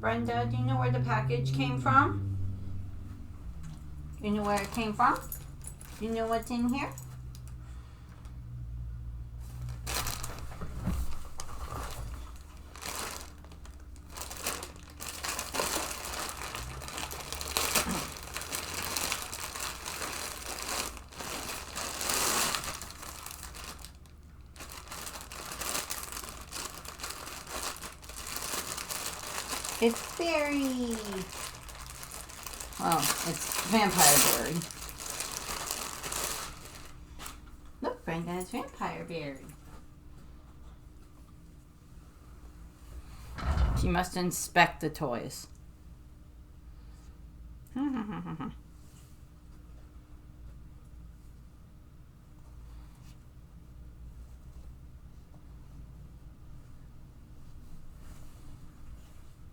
Brenda, do you know where the package came from? Do you know where it came from? Do you know what's in here? It's berry. Oh, it's vampire berry. Look, Brenda, it's vampire berry. She must inspect the toys.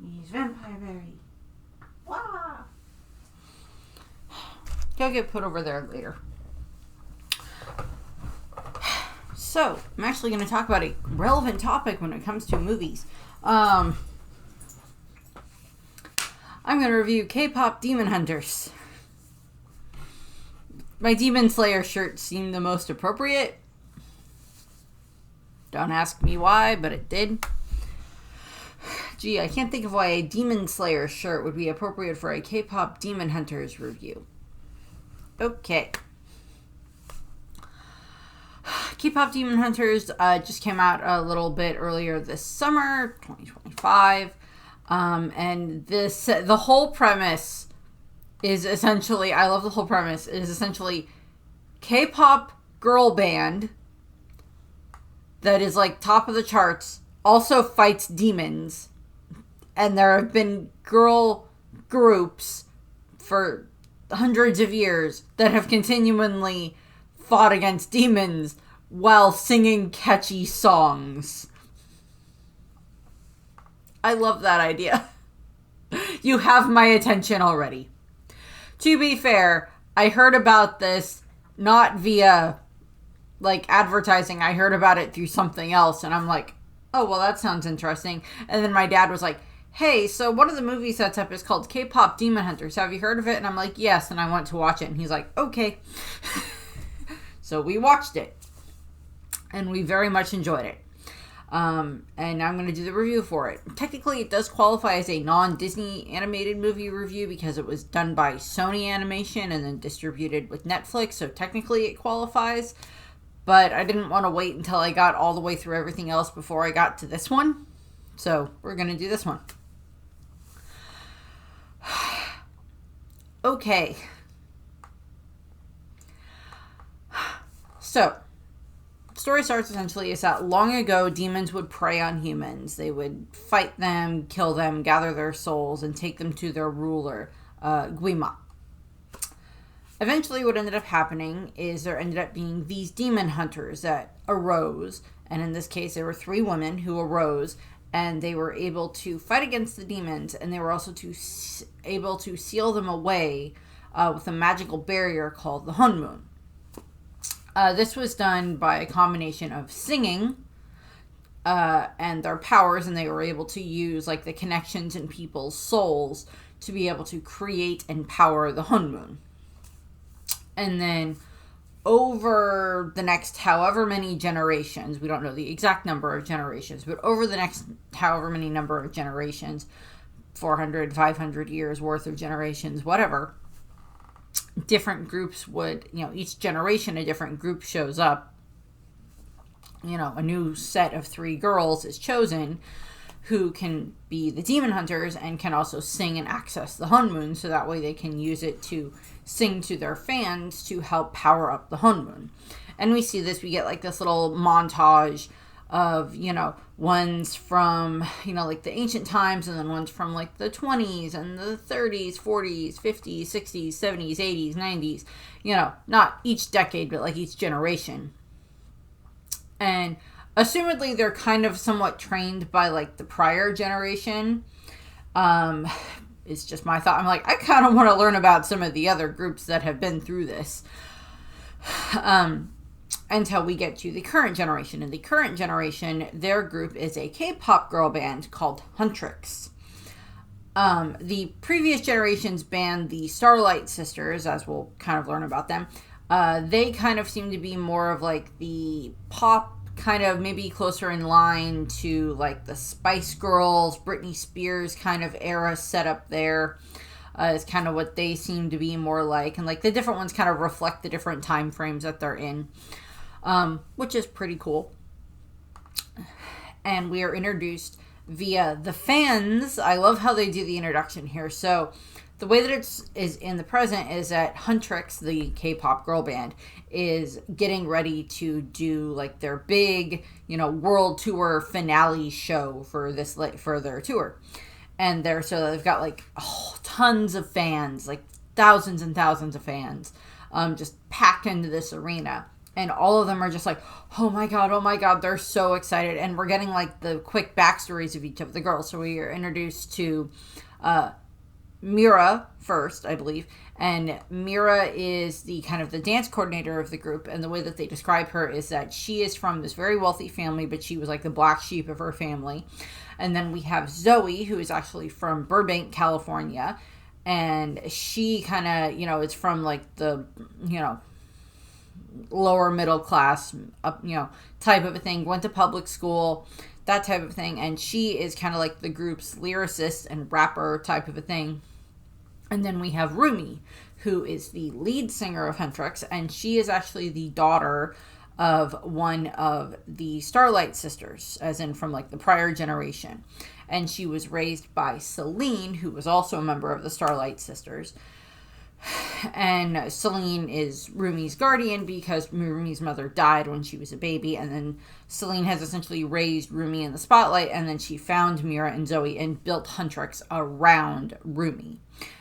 He's vampire berry. Wow. He'll get put over there later. So, I'm actually going to talk about a relevant topic when it comes to movies. I'm going to review K-pop Demon Hunters. My Demon Slayer shirt seemed the most appropriate. Don't ask me why, but it did. Gee, I can't think of why a Demon Slayer shirt would be appropriate for a K-pop Demon Hunters review. Okay. K-pop Demon Hunters just came out a little bit earlier this summer, 2025. And the whole premise is essentially, I love the whole premise, it is essentially K-pop girl band that is like top of the charts, also fights demons. And there have been girl groups for hundreds of years that have continually fought against demons while singing catchy songs. I love that idea. You have my attention already. To be fair, I heard about this not via like advertising. I heard about it through something else and I'm like, oh, well, that sounds interesting. And then my dad was like, hey, so one of the movie sets up is called K-pop Demon Hunters. Have you heard of it? And I'm like, yes. And I went to watch it. And he's like, okay. So we watched it. And we very much enjoyed it. And I'm going to do the review for it. Technically, it does qualify as a non-Disney animated movie review because it was done by Sony Animation and then distributed with Netflix. So technically, it qualifies. But I didn't want to wait until I got all the way through everything else before I got to this one. So we're going to do this one. Okay. So, the story starts essentially is that long ago, demons would prey on humans. They would fight them, kill them, gather their souls, and take them to their ruler, Guima. Eventually, what ended up happening is there ended up being these demon hunters that arose. And in this case, there were 3 women who arose. And they were able to fight against the demons. And they were also able to seal them away with a magical barrier called the Hunmoon. This was done by a combination of singing and their powers. And they were able to use like the connections in people's souls to be able to create and power the Hunmoon. And then over the next however many generations, we don't know the exact number of generations, but over the next however many number of generations, 400, 500 years worth of generations, whatever, different groups would, each generation a different group shows up. A new set of 3 girls is chosen who can be the demon hunters and can also sing and access the Hunmoon, so that way they can use it to sing to their fans to help power up the Hunmoon. And we see this, we get like this little montage of, ones from, like the ancient times, and then ones from like the 20s and the 30s, 40s, 50s, 60s, 70s, 80s, 90s, not each decade, but like each generation. And assumedly, they're kind of somewhat trained by, like, the prior generation. It's just my thought. I'm like, I kind of want to learn about some of the other groups that have been through this. Until we get to the current generation. In the current generation, their group is a K-pop girl band called Huntrix. The previous generations band, the Starlight Sisters, as we'll kind of learn about them, they kind of seem to be more of like the pop, kind of maybe closer in line to like the Spice Girls, Britney Spears kind of era setup there. Is kind of what they seem to be more like. And like the different ones kind of reflect the different time frames that they're in, which is pretty cool. And we are introduced via the fans. I love how they do the introduction here. So the way that is in the present is that Huntrix, the K-pop girl band, is getting ready to do like their big, world tour finale show for their tour. And they've got like tons of fans, like thousands and thousands of fans, just packed into this arena. And all of them are just like, oh my God, they're so excited. And we're getting like the quick backstories of each of the girls. So we are introduced to Mira first, I believe. And Mira is the kind of the dance coordinator of the group. And the way that they describe her is that she is from this very wealthy family, but she was like the black sheep of her family. And then we have Zoe, who is actually from Burbank, California. And she kind of, is from like the, lower middle class, type of a thing. Went to public school, that type of thing. And she is kind of like the group's lyricist and rapper type of a thing. And then we have Roomie, who is the lead singer of Huntrix. And she is actually the daughter of one of the Starlight Sisters, as in from like the prior generation. And she was raised by Celine, who was also a member of the Starlight Sisters. And Celine is Roomie's guardian because Roomie's mother died when she was a baby. And then Celine has essentially raised Roomie in the spotlight. And then she found Mira and Zoe and built Huntrix around Roomie.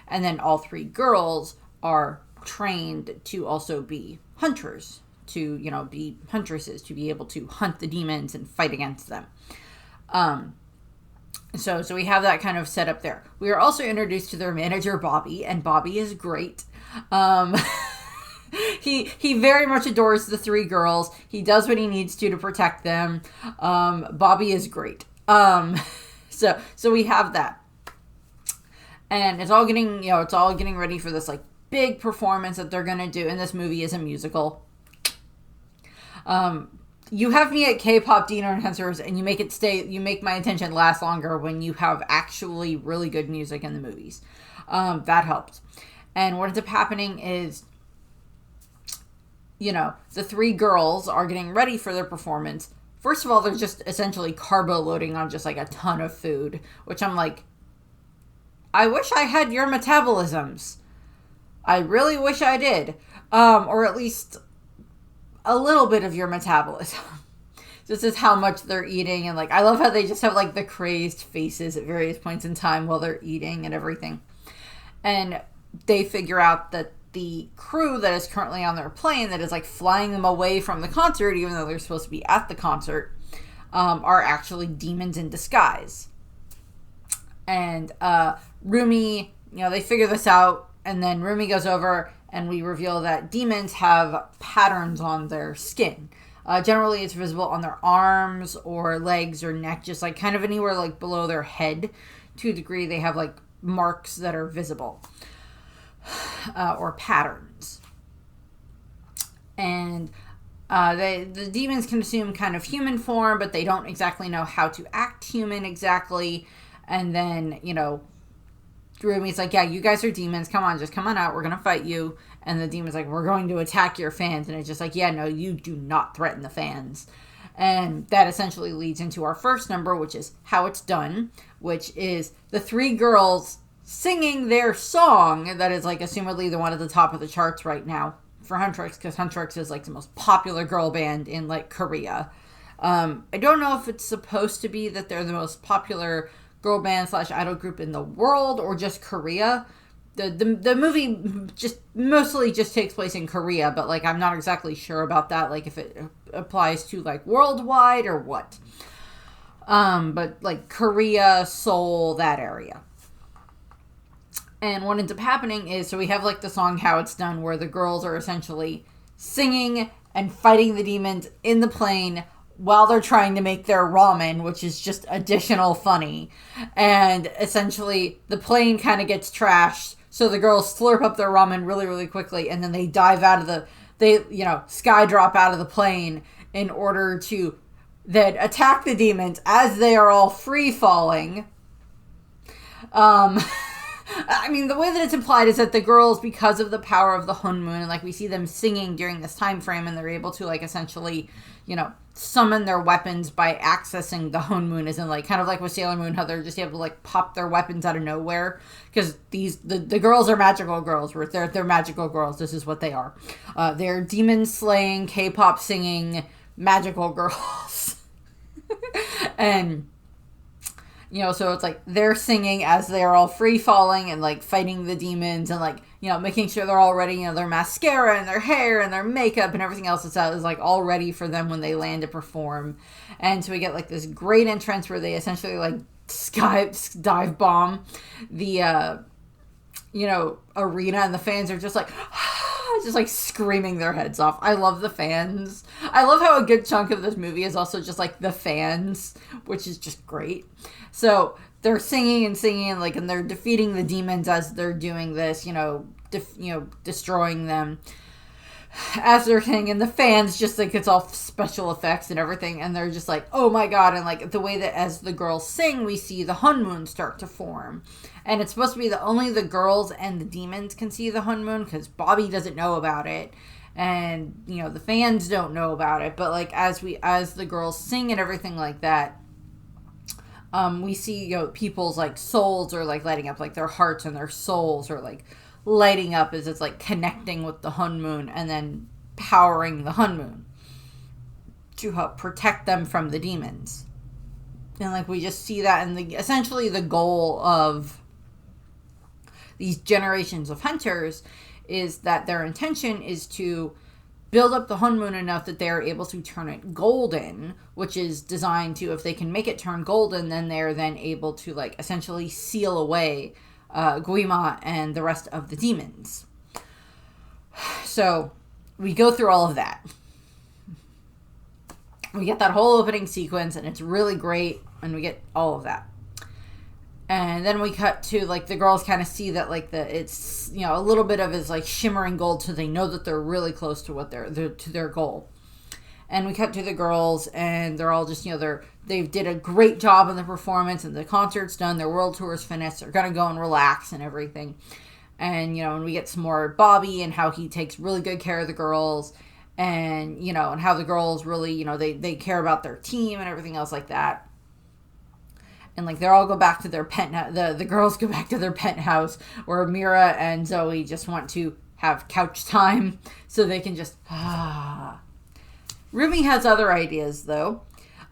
And then all three girls are trained to also be hunters, to, be huntresses, to be able to hunt the demons and fight against them. So we have that kind of set up there. We are also introduced to their manager, Bobby, and Bobby is great. He very much adores the three girls. He does what he needs to protect them. Bobby is great. So we have that. And it's all getting ready for this like big performance that they're going to do. And this movie is a musical. You have me at K-pop dinner enhancers, and you make my attention last longer when you have actually really good music in the movies. That helps. And what ends up happening is, the three girls are getting ready for their performance. First of all, they're just essentially carbo loading on just like a ton of food, which I'm like, I wish I had your metabolisms. I really wish I did. Or at least a little bit of your metabolism. This is how much they're eating. And like, I love how they just have like the crazed faces at various points in time while they're eating and everything. And they figure out that the crew that is currently on their plane that is like flying them away from the concert, even though they're supposed to be at the concert, are actually demons in disguise. And Roomie, they figure this out, and then Roomie goes over, and we reveal that demons have patterns on their skin. Generally, it's visible on their arms or legs or neck, just like kind of anywhere like below their head. To a degree, they have like marks that are visible or patterns. And the demons can assume kind of human form, but they don't exactly know how to act human exactly. And then, Roomie's like, yeah, you guys are demons. Come on, just come on out. We're going to fight you. And the demon's like, we're going to attack your fans. And it's just like, yeah, no, you do not threaten the fans. And that essentially leads into our first number, which is How It's Done, which is the three girls singing their song that is like assumedly the one at the top of the charts right now for Huntrix, because Huntrix is like the most popular girl band in like Korea. I don't know if it's supposed to be that they're the most popular girl band / idol group in the world or just Korea. The movie just mostly just takes place in Korea, but like I'm not exactly sure about that, like if it applies to like worldwide or what. But like Korea, Seoul, that area. And what ends up happening is, so we have like the song How It's Done, where the girls are essentially singing and fighting the demons in the plane while they're trying to make their ramen, which is just additional funny. And essentially, the plane kind of gets trashed, so the girls slurp up their ramen really, really quickly, and then they dive out of sky drop out of the plane in order to then attack the demons as they are all free falling. I mean, the way that it's implied is that the girls, because of the power of the Hunmoon, and like we see them singing during this time frame, and they're able to like essentially, summon their weapons by accessing the Hunmoon, as in like kind of like with Sailor Moon, how they're just able to like pop their weapons out of nowhere, because the girls are magical girls. They're magical girls. This is what they are. They're demon slaying, K-pop singing magical girls, and. So it's like they're singing as they're all free falling and like fighting the demons and like, making sure they're all ready, their mascara and their hair and their makeup and everything else is like all ready for them when they land to perform. And so we get like this great entrance where they essentially like dive bomb the, arena, and the fans are just like, just like screaming their heads off. I love the fans. I love how a good chunk of this movie is also just like the fans, which is just great. So they're singing and they're defeating the demons as they're doing this, destroying them as they're singing, and the fans just think it's all special effects and everything, and they're just like, oh my god. And like the way that as the girls sing, we see the Hunmoon start to form, and it's supposed to be only the girls and the demons can see the Hunmoon, because Bobby doesn't know about it, and the fans don't know about it. But like as the girls sing and everything like that, we see people's like souls are like lighting up, like their hearts and their souls are like lighting up as it's like connecting with the Hunmoon and then powering the Hunmoon to help protect them from the demons. And like we just see that, and essentially the goal of these generations of hunters is that their intention is to build up the Hunmoon enough that they're able to turn it golden, which is designed to, if they can make it turn golden, then they're then able to like essentially seal away Guima and the rest of the demons. So we go through all of that. We get that whole opening sequence, and it's really great, and we get all of that. And then we cut to like the girls kind of see that like it's a little bit of is like shimmering gold, so they know that they're really close to what to their goal. And we cut to the girls, and they're all just they did a great job on the performance, and the concert's done, their world tour's finished, they're gonna go and relax and everything. And and we get some more Bobby and how he takes really good care of the girls, and and how the girls really they care about their team and everything else like that. And like they all go back to their the girls go back to their penthouse, where Mira and Zoe just want to have couch time so they can just Roomie has other ideas though.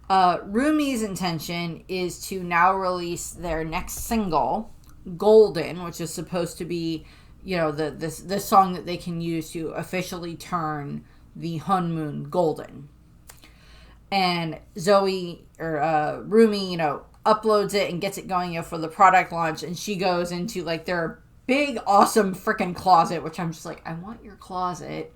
Roomie's intention is to now release their next single, Golden, which is supposed to be the song that they can use to officially turn the Hunmoon golden. And Zoe or Roomie uploads it and gets it going for the product launch, and she goes into like their big awesome freaking closet, which I'm just like, I want your closet,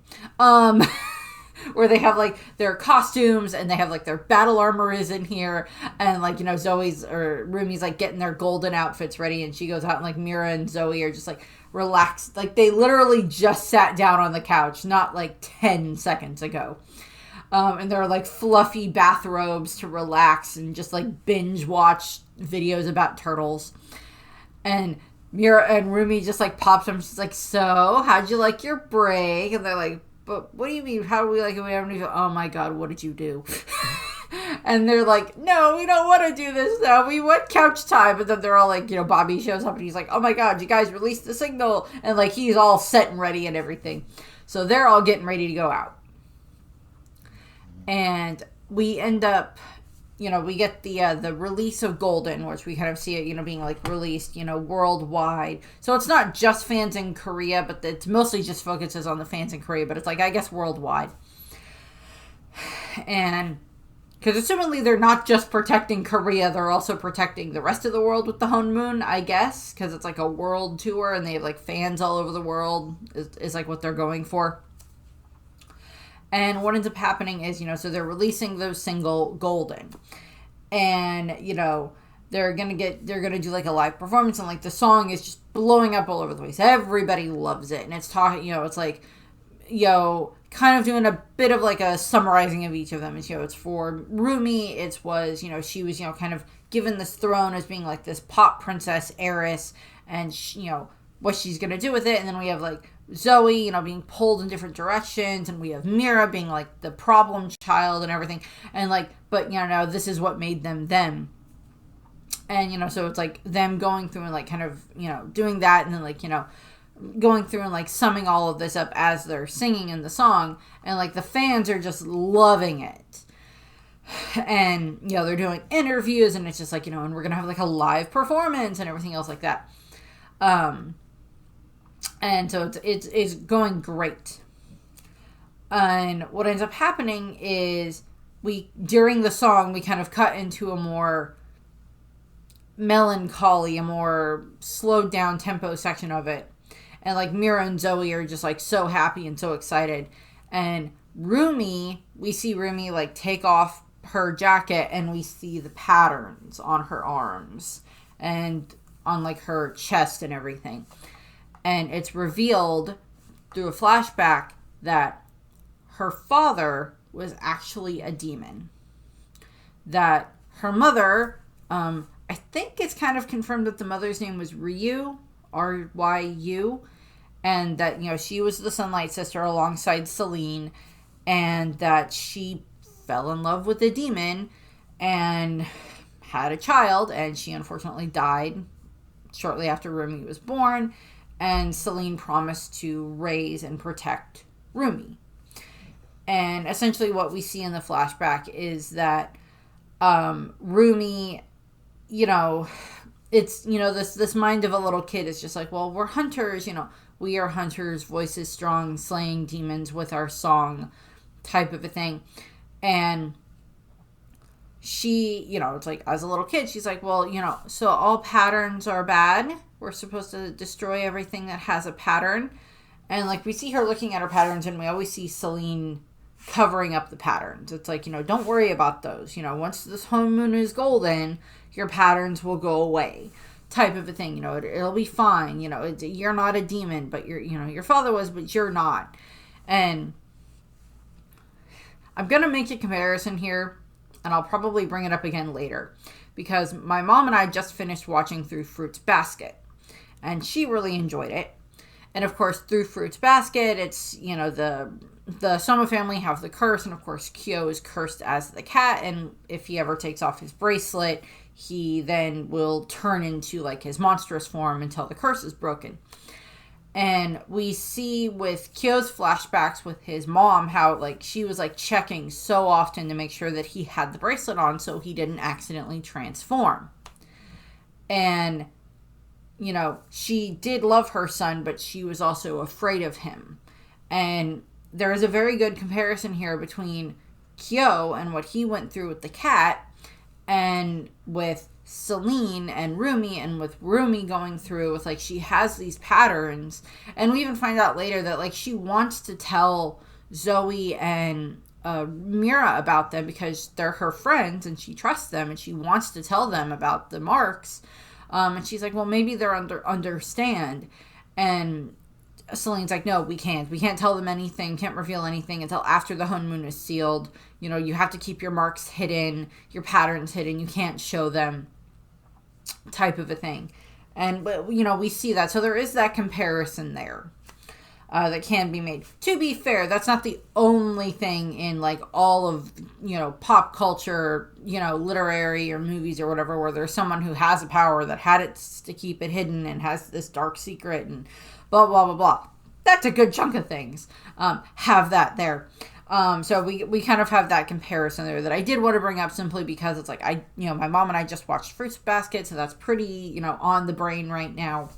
where they have like their costumes, and they have like their battle armor is in here, and like Zoe's or Roomie's like getting their golden outfits ready, and she goes out, and like Mira and Zoe are just like relaxed, like they literally just sat down on the couch not like 10 seconds ago. And they're like fluffy bathrobes to relax and just like binge watch videos about turtles. And Mira and Roomie just like pops them. She's like, so how'd you like your break? And they're like, but what do you mean? How do we like it? We haven't even, oh my God, what did you do? And they're like, no, we don't want to do this now. We want couch time. And then they're all like, Bobby shows up and he's like, oh my God, you guys released the signal. And like, he's all set and ready and everything. So they're all getting ready to go out. And we end up, we get the release of Golden, which we kind of see it, being like released, worldwide. So it's not just fans in Korea, but it's mostly just focuses on the fans in Korea, but it's like, I guess, worldwide. And because assumingly they're not just protecting Korea, they're also protecting the rest of the world with the Hunmoon, I guess, because it's like a world tour and they have like fans all over the world is like what they're going for. And what ends up happening is, so they're releasing the single Golden. And, they're going to do like a live performance, and like the song is just blowing up all over the place. Everybody loves it. And it's talking, it's like, kind of doing a bit of like a summarizing of each of them. It's for Roomie, she was, kind of given this throne as being like this pop princess heiress, and, what she's going to do with it. And then we have like Zoe, being pulled in different directions, and we have Mira being like the problem child and everything. And like, but, now this is what made them them. And, so it's like them going through and like kind of, doing that, and then like, going through and like summing all of this up as they're singing in the song, and like the fans are just loving it. And they're doing interviews, and it's just like, and we're gonna have like a live performance and everything else like that. And so it's going great. And what ends up happening is during the song we kind of cut into a more melancholy, a more slowed down tempo section of it. And like Mira and Zoe are just like so happy and so excited. And we see Roomie like take off her jacket, and we see the patterns on her arms and on like her chest and everything. And it's revealed through a flashback that her father was actually a demon. That her mother, I think it's kind of confirmed that the mother's name was Ryu, R-Y-U, and that, she was the Sunlight Sister alongside Celine, and that she fell in love with a demon and had a child, and she unfortunately died shortly after Roomie was born, and Celine promised to raise and protect Roomie. And essentially what we see in the flashback is that Roomie, it's, this mind of a little kid is just like, well, we're hunters, we are hunters, voices strong, slaying demons with our song type of a thing. And she, it's like, as a little kid, she's like, well, so all patterns are bad. We're supposed to destroy everything that has a pattern. And like, we see her looking at her patterns, and we always see Celine covering up the patterns. It's like, don't worry about those. Once this moon is golden, your patterns will go away, type of a thing. It'll be fine. You're not a demon, but your father was, but you're not. And I'm going to make a comparison here, and I'll probably bring it up again later, because my mom and I just finished watching Through Fruits Basket, and she really enjoyed it. And of course, Through Fruits Basket, it's, the Soma family have the curse, and of course Kyo is cursed as the cat, and if he ever takes off his bracelet, he then will turn into like his monstrous form until the curse is broken. And we see with Kyo's flashbacks with his mom how like she was like checking so often to make sure that he had the bracelet on so he didn't accidentally transform. And she did love her son, but she was also afraid of him. And there is a very good comparison here between Kyo and what he went through with the cat, and with Celine and Roomie, and with Roomie going through with like, she has these patterns. And we even find out later that like she wants to tell Zoe and Mira about them because they're her friends and she trusts them, and she wants to tell them about the marks. And she's like, well, maybe they're understand. And Celine's like, no, we can't tell them anything, can't reveal anything until after the honeymoon is sealed. You have to keep your marks hidden, your patterns hidden, you can't show them, type of a thing. And but we see that, so there is that comparison there that can be made. To be fair, that's not the only thing in like all of pop culture, literary or movies or whatever, where there's someone who has a power that had it to keep it hidden and has this dark secret and blah, blah, blah, blah. That's a good chunk of things. Have that there. So we kind of have that comparison there that I did want to bring up simply because it's like, my mom and I just watched Fruits Basket, so that's pretty, on the brain right now.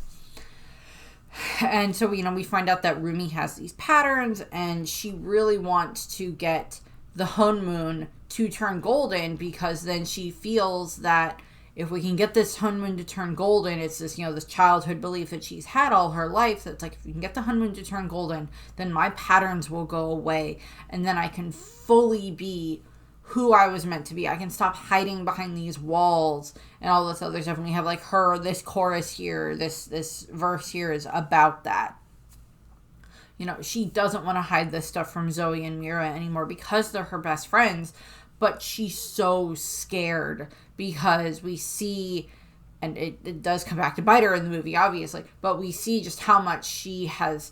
And so, we find out that Roomie has these patterns, and she really wants to get the honeymoon to turn golden, because then she feels that if we can get this honeymoon to turn golden, it's this, this childhood belief that she's had all her life. That's like, if we can get the honeymoon to turn golden, then my patterns will go away. And then I can fully be who I was meant to be. I can stop hiding behind these walls and all this other stuff. And we have like this chorus here, this verse here is about that. She doesn't want to hide this stuff from Zoe and Mira anymore because they're her best friends. But she's so scared because we see, and it does come back to bite her in the movie, obviously, but we see just how much she has,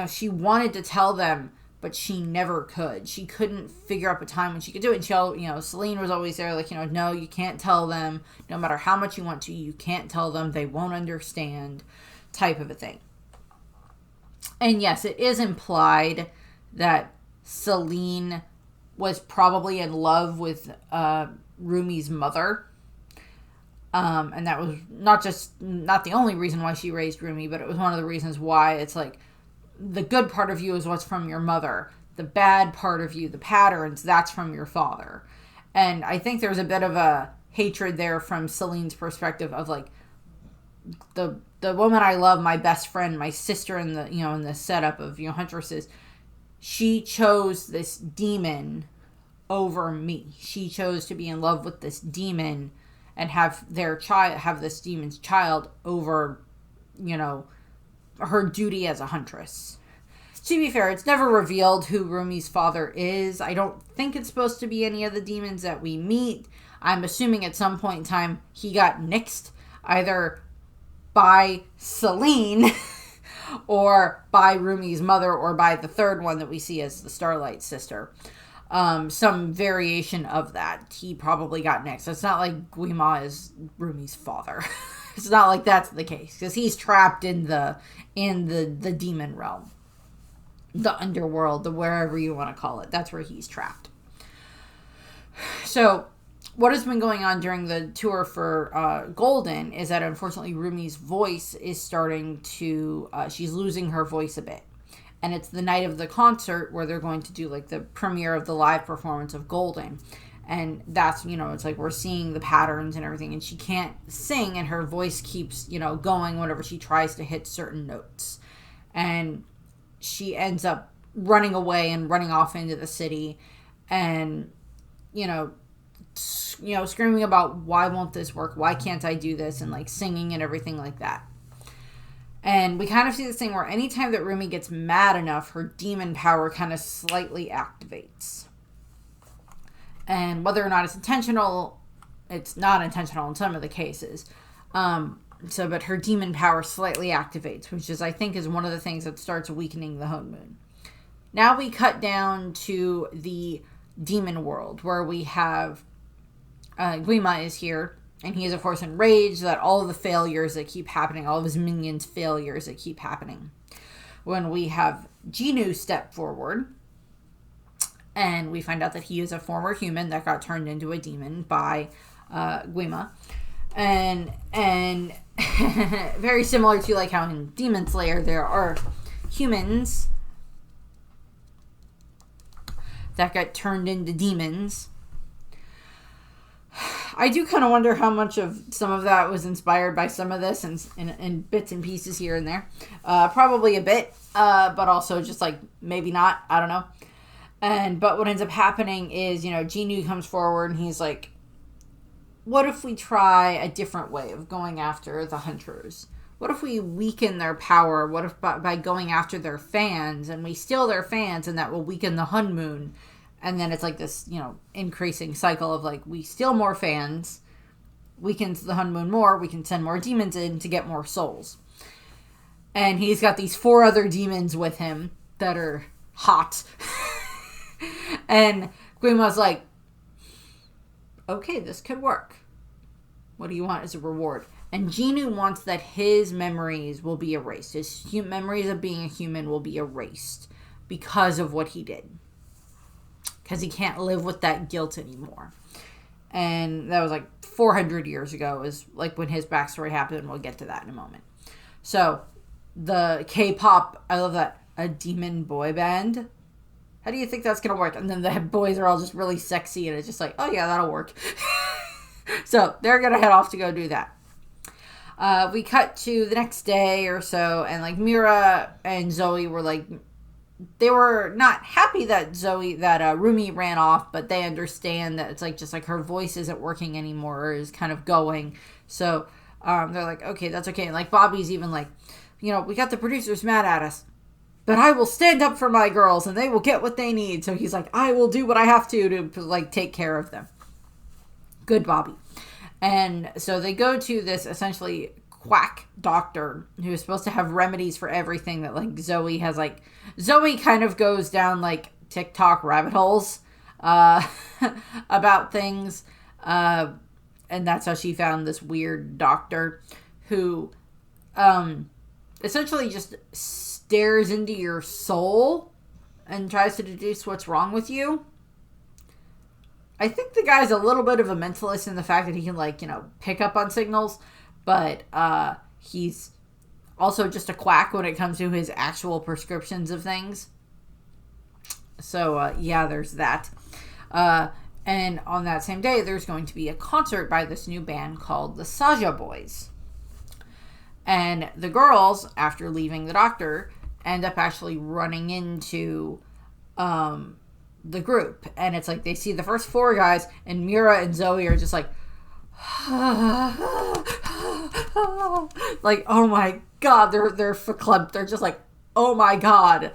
she wanted to tell them, but she never could. She couldn't figure out a time when she could do it. And Celine was always there, like, no, you can't tell them. No matter how much you want to, you can't tell them. They won't understand, type of a thing. And yes, it is implied that Celine was probably in love with Roomie's mother. And that was not the only reason why she raised Roomie, but it was one of the reasons why it's like, the good part of you is what's from your mother. The bad part of you, the patterns, that's from your father. And I think there's a bit of a hatred there from Celine's perspective of like, the woman I love, my best friend, my sister in the setup of, Huntresses, she chose this demon over me. She chose to be in love with this demon and have this demon's child over, her duty as a huntress. To be fair, it's never revealed who Roomie's father is. I don't think it's supposed to be any of the demons that we meet. I'm assuming at some point in time he got nixed either by Celine or by Roomie's mother, or by the third one that we see as the Starlight sister. Some variation of that. He probably got nixed. It's not like Guima is Roomie's father. It's not like that's the case, because he's trapped in the demon realm, the underworld, the wherever you want to call it. That's where he's trapped. So what has been going on during the tour for Golden is that unfortunately Roomie's voice is starting to, she's losing her voice a bit. And it's the night of the concert where they're going to do like the premiere of the live performance of Golden. And that's, it's like we're seeing the patterns and everything. And she can't sing and her voice keeps, going whenever she tries to hit certain notes. And she ends up running away and running off into the city. And, screaming about why won't this work? Why can't I do this? And like singing and everything like that. And we kind of see this thing where anytime that Roomie gets mad enough, her demon power kind of slightly activates. And whether or not it's intentional, it's not intentional in some of the cases. But her demon power slightly activates, which is, I think, is one of the things that starts weakening the honeymoon. Now we cut down to the demon world, where we have Guima is here. And he is, of course, enraged that all of the failures that keep happening, all of his minions' failures that keep happening. When we have Genu step forward, and we find out that he is a former human that got turned into a demon by Guima. And very similar to like how in Demon Slayer there are humans that got turned into demons. I do kind of wonder how much of some of that was inspired by some of this and bits and pieces here and there. Probably a bit, but also just like maybe not. I don't know. But what ends up happening is, Genu comes forward and he's like, what if we try a different way of going after the hunters? What if we weaken their power? What if by going after their fans and we steal their fans and that will weaken the Hun Moon? And then it's like this, increasing cycle of like, we steal more fans, weakens the Hun Moon more, we can send more demons in to get more souls. And he's got these 4 other demons with him that are hot. And Guima's like, okay, this could work. What do you want as a reward? And Genu wants that his memories will be erased. His memories of being a human will be erased because of what he did. Because he can't live with that guilt anymore. And that was like 400 years ago is like when his backstory happened. And we'll get to that in a moment. So the K-pop, I love that, a demon boy band. How do you think that's going to work? And then the boys are all just really sexy and it's just like, oh yeah, that'll work. So they're going to head off to go do that. We cut to the next day or so, and like Mira and Zoe were like, they were not happy that Roomie ran off, but they understand that it's like just like her voice isn't working anymore, or is kind of going. So they're like, okay, that's okay. And like Bobby's even like, we got the producers mad at us, but I will stand up for my girls and they will get what they need. So he's like, I will do what I have to like take care of them. Good Bobby. And so they go to this essentially quack doctor who's supposed to have remedies for everything that like Zoe has. Like Zoe kind of goes down like TikTok rabbit holes about things. And that's how she found this weird doctor who essentially just stares into your soul and tries to deduce what's wrong with you. I think the guy's a little bit of a mentalist in the fact that he can, like, pick up on signals, but he's also just a quack when it comes to his actual prescriptions of things. So, yeah, there's that. And on that same day, there's going to be a concert by this new band called the Saja Boys. And the girls, after leaving the doctor, end up actually running into the group. And it's like they see the first four guys, and Mira and Zoe are just like, like, oh my god, they're verklempt. They're just like, oh my god.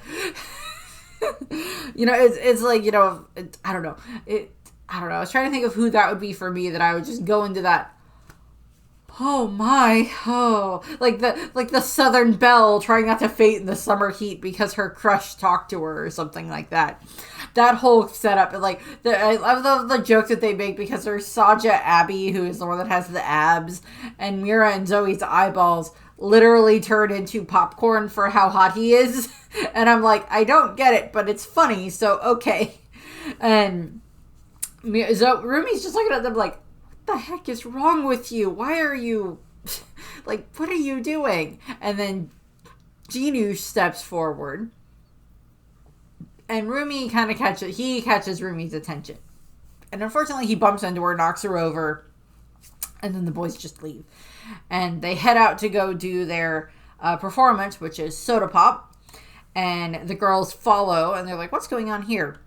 It's like, I don't know. I don't know. I was trying to think of who that would be for me, that I would just go into that, oh my, like the Southern Belle trying not to faint in the summer heat because her crush talked to her or something like that. That whole setup, and like I love the joke that they make, because there's Saja Abby, who is the one that has the abs, and Mira and Zoe's eyeballs literally turn into popcorn for how hot he is. And I'm like, I don't get it, but it's funny, so okay. And Roomie's just looking at them like, what the heck is wrong with you? Why are you, like, what are you doing? And then Genu steps forward, and Roomie kind of catches Roomie's attention. And unfortunately, he bumps into her, knocks her over, and then the boys just leave. And they head out to go do their performance, which is Soda Pop. And the girls follow, and they're like, what's going on here?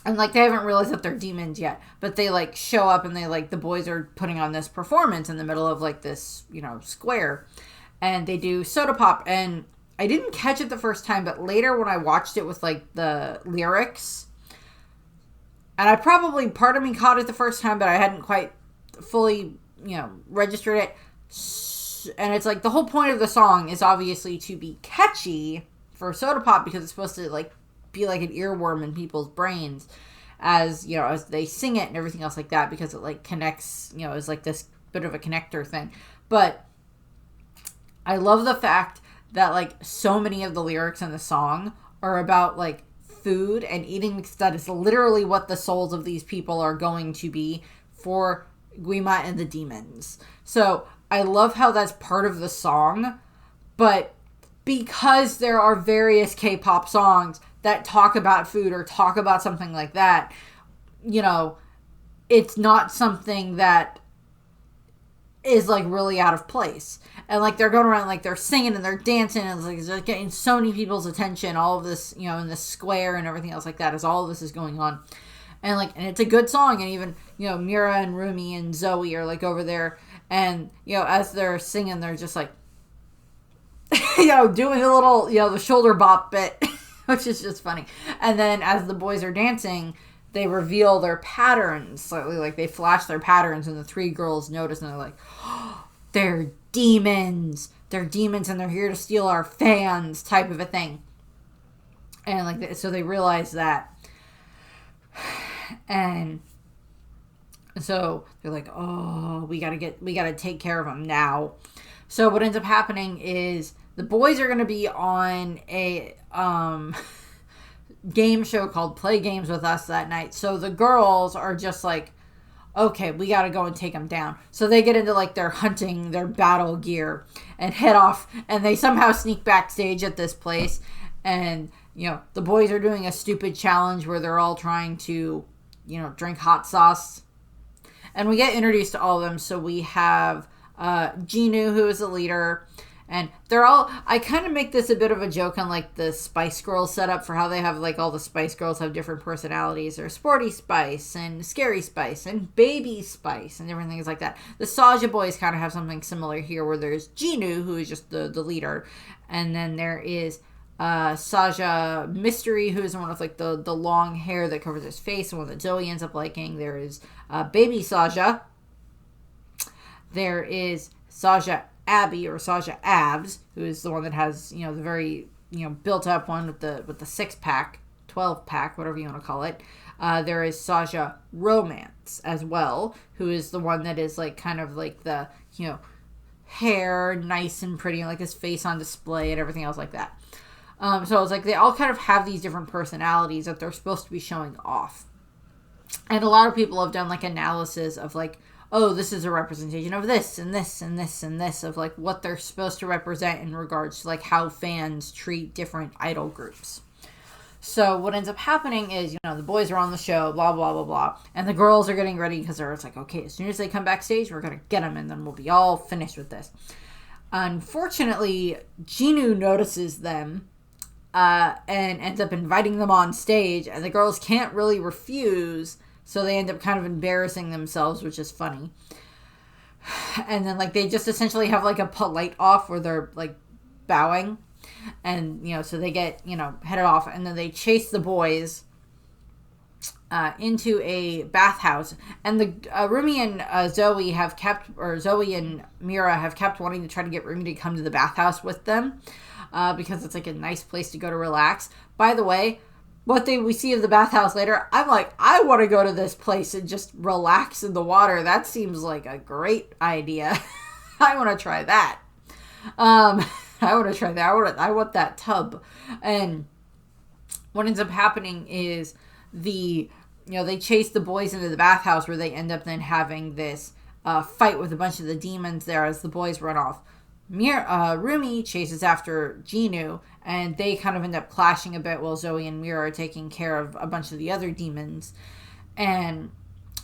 And, like, they haven't realized that they're demons yet. But they, like, show up, and they, like, the boys are putting on this performance in the middle of, like, this, square. And they do Soda Pop, and I didn't catch it the first time, but later when I watched it with, like, the lyrics, and part of me caught it the first time, but I hadn't quite fully, registered it. And it's, like, the whole point of the song is obviously to be catchy for Soda Pop, because it's supposed to, like, be like an earworm in people's brains as they sing it and everything else like that, because it, like, connects, is like this bit of a connector thing. But I love the fact that, like, so many of the lyrics in the song are about, like, food and eating, because that is literally what the souls of these people are going to be for Guima and the demons. So I love how that's part of the song, but because there are various K-pop songs that talk about food or talk about something like that, it's not something that is, like, really out of place. And, like, they're going around, like, they're singing and they're dancing, and, like, they're getting so many people's attention, all of this, in this square and everything else like that, as all of this is going on. And, like, and it's a good song, and even, Mira and Roomie and Zoe are, like, over there, and, as they're singing, they're just, like, doing a little, the shoulder bop bit, which is just funny. And then as the boys are dancing, they reveal their patterns slightly, like, they flash their patterns, and the three girls notice, and they're like, oh, they're demons, and they're here to steal our fans, type of a thing. And, like, so they realize that. And so they're like, oh, we gotta take care of them now. So what ends up happening is the boys are going to be on a game show called Play Games With Us that night. So the girls are just like, okay, we got to go and take them down. So they get into, like, their hunting, their battle gear, and head off. And they somehow sneak backstage at this place. And, the boys are doing a stupid challenge where they're all trying to, drink hot sauce. And we get introduced to all of them. So we have Jinu, who is the leader. And they're all, I kind of make this a bit of a joke on like the Spice Girls setup for how they have like all the Spice Girls have different personalities. There's Sporty Spice and Scary Spice and Baby Spice and different things like that. The Saja boys kind of have something similar here where there's Jinu, who is just the leader. And then there is Saja Mystery, who is the one with like the long hair that covers his face, the one that Zoe ends up liking. There is Baby Saja. There is Saja Abby or Saja Abs, who is the one that has, the very, built up one with the 6-pack, 12-pack, whatever you want to call it. There is Saja Romance as well, who is the one that is like kind of like the, hair nice and pretty, and like his face on display and everything else like that. So it's like they all kind of have these different personalities that they're supposed to be showing off. And a lot of people have done like analysis of like, oh, this is a representation of this and this and this and this, of like what they're supposed to represent in regards to like how fans treat different idol groups. So what ends up happening is, the boys are on the show, blah, blah, blah, blah. And the girls are getting ready because it's like, okay, as soon as they come backstage, we're going to get them and then we'll be all finished with this. Unfortunately, Jinu notices them and ends up inviting them on stage, and the girls can't really refuse. So they end up kind of embarrassing themselves, which is funny. And then, like, they just essentially have, like, a polite off where they're, like, bowing. And, so they get, headed off. And then they chase the boys into a bathhouse. And the Roomie and Zoe have kept, or Zoe and Mira have kept wanting to try to get Roomie to come to the bathhouse with them. Because it's, like, a nice place to go to relax. By the way, what we see of the bathhouse later, I'm like, I want to go to this place and just relax in the water. That seems like a great idea. I want to try that. I want that tub. And what ends up happening is they chase the boys into the bathhouse, where they end up then having this fight with a bunch of the demons there as the boys run off. Roomie chases after Jinu, and they kind of end up clashing a bit while Zoe and Mira are taking care of a bunch of the other demons. And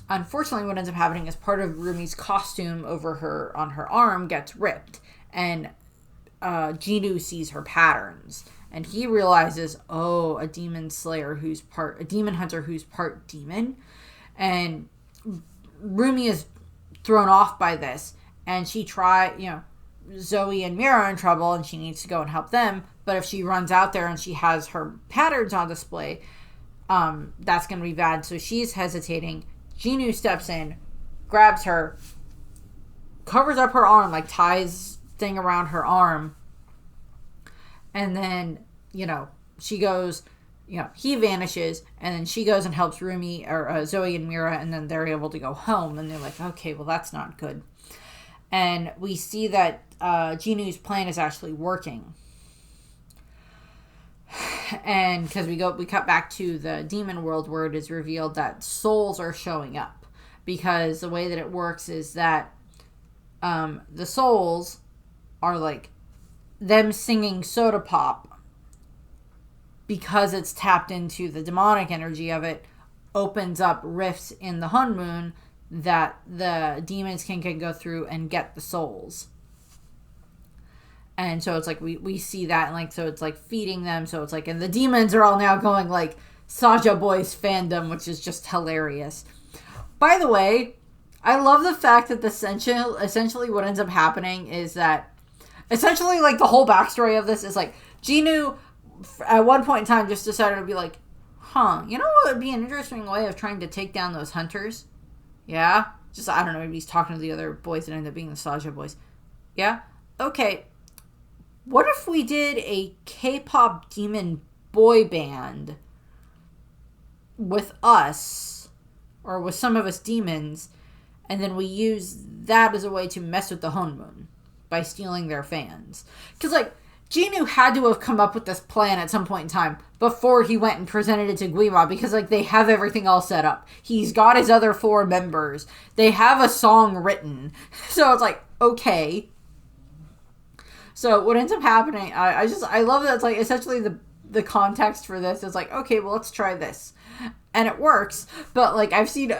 unfortunately, what ends up happening is part of Roomie's costume on her arm gets ripped, and Jinu sees her patterns, and he realizes, oh, a demon hunter who's part demon. And Roomie is thrown off by this, and she Zoe and Mira are in trouble and she needs to go and help them. But if she runs out there and she has her patterns on display, that's going to be bad. So she's hesitating. Jinu steps in, grabs her, covers up her arm, like ties thing around her arm. And then, she goes, he vanishes, and then she goes and helps Roomie or Zoe and Mira, and then they're able to go home. And they're like, okay, well, that's not good. And we see that Jinu's plan is actually working. And because we cut back to the demon world, where it is revealed that souls are showing up. Because the way that it works is that the souls are like them singing Soda Pop, because it's tapped into the demonic energy of it, opens up rifts in the Hunmoon that the demons can go through and get the souls. And so it's like we see that, and like, so it's like feeding them. So it's like, and the demons are all now going like Saja Boys fandom, which is just hilarious. By the way, I love the fact that essentially what ends up happening is that essentially, like, the whole backstory of this is like Jinu at one point in time just decided to be like, what would be an interesting way of trying to take down those hunters? Yeah? Just, I don't know, maybe he's talking to the other boys that end up being the Saja boys. Yeah? Okay. What if we did a K-pop demon boy band with us, or with some of us demons, and then we use that as a way to mess with the Hunmoon by stealing their fans? Because, like, Jinu had to have come up with this plan at some point in time before he went and presented it to Guima, because, like, they have everything all set up. He's got his other 4 members. They have a song written. So it's like, okay. So what ends up happening, I love that it's like essentially the context for this is like, okay, well, let's try this. And it works, but like I've seen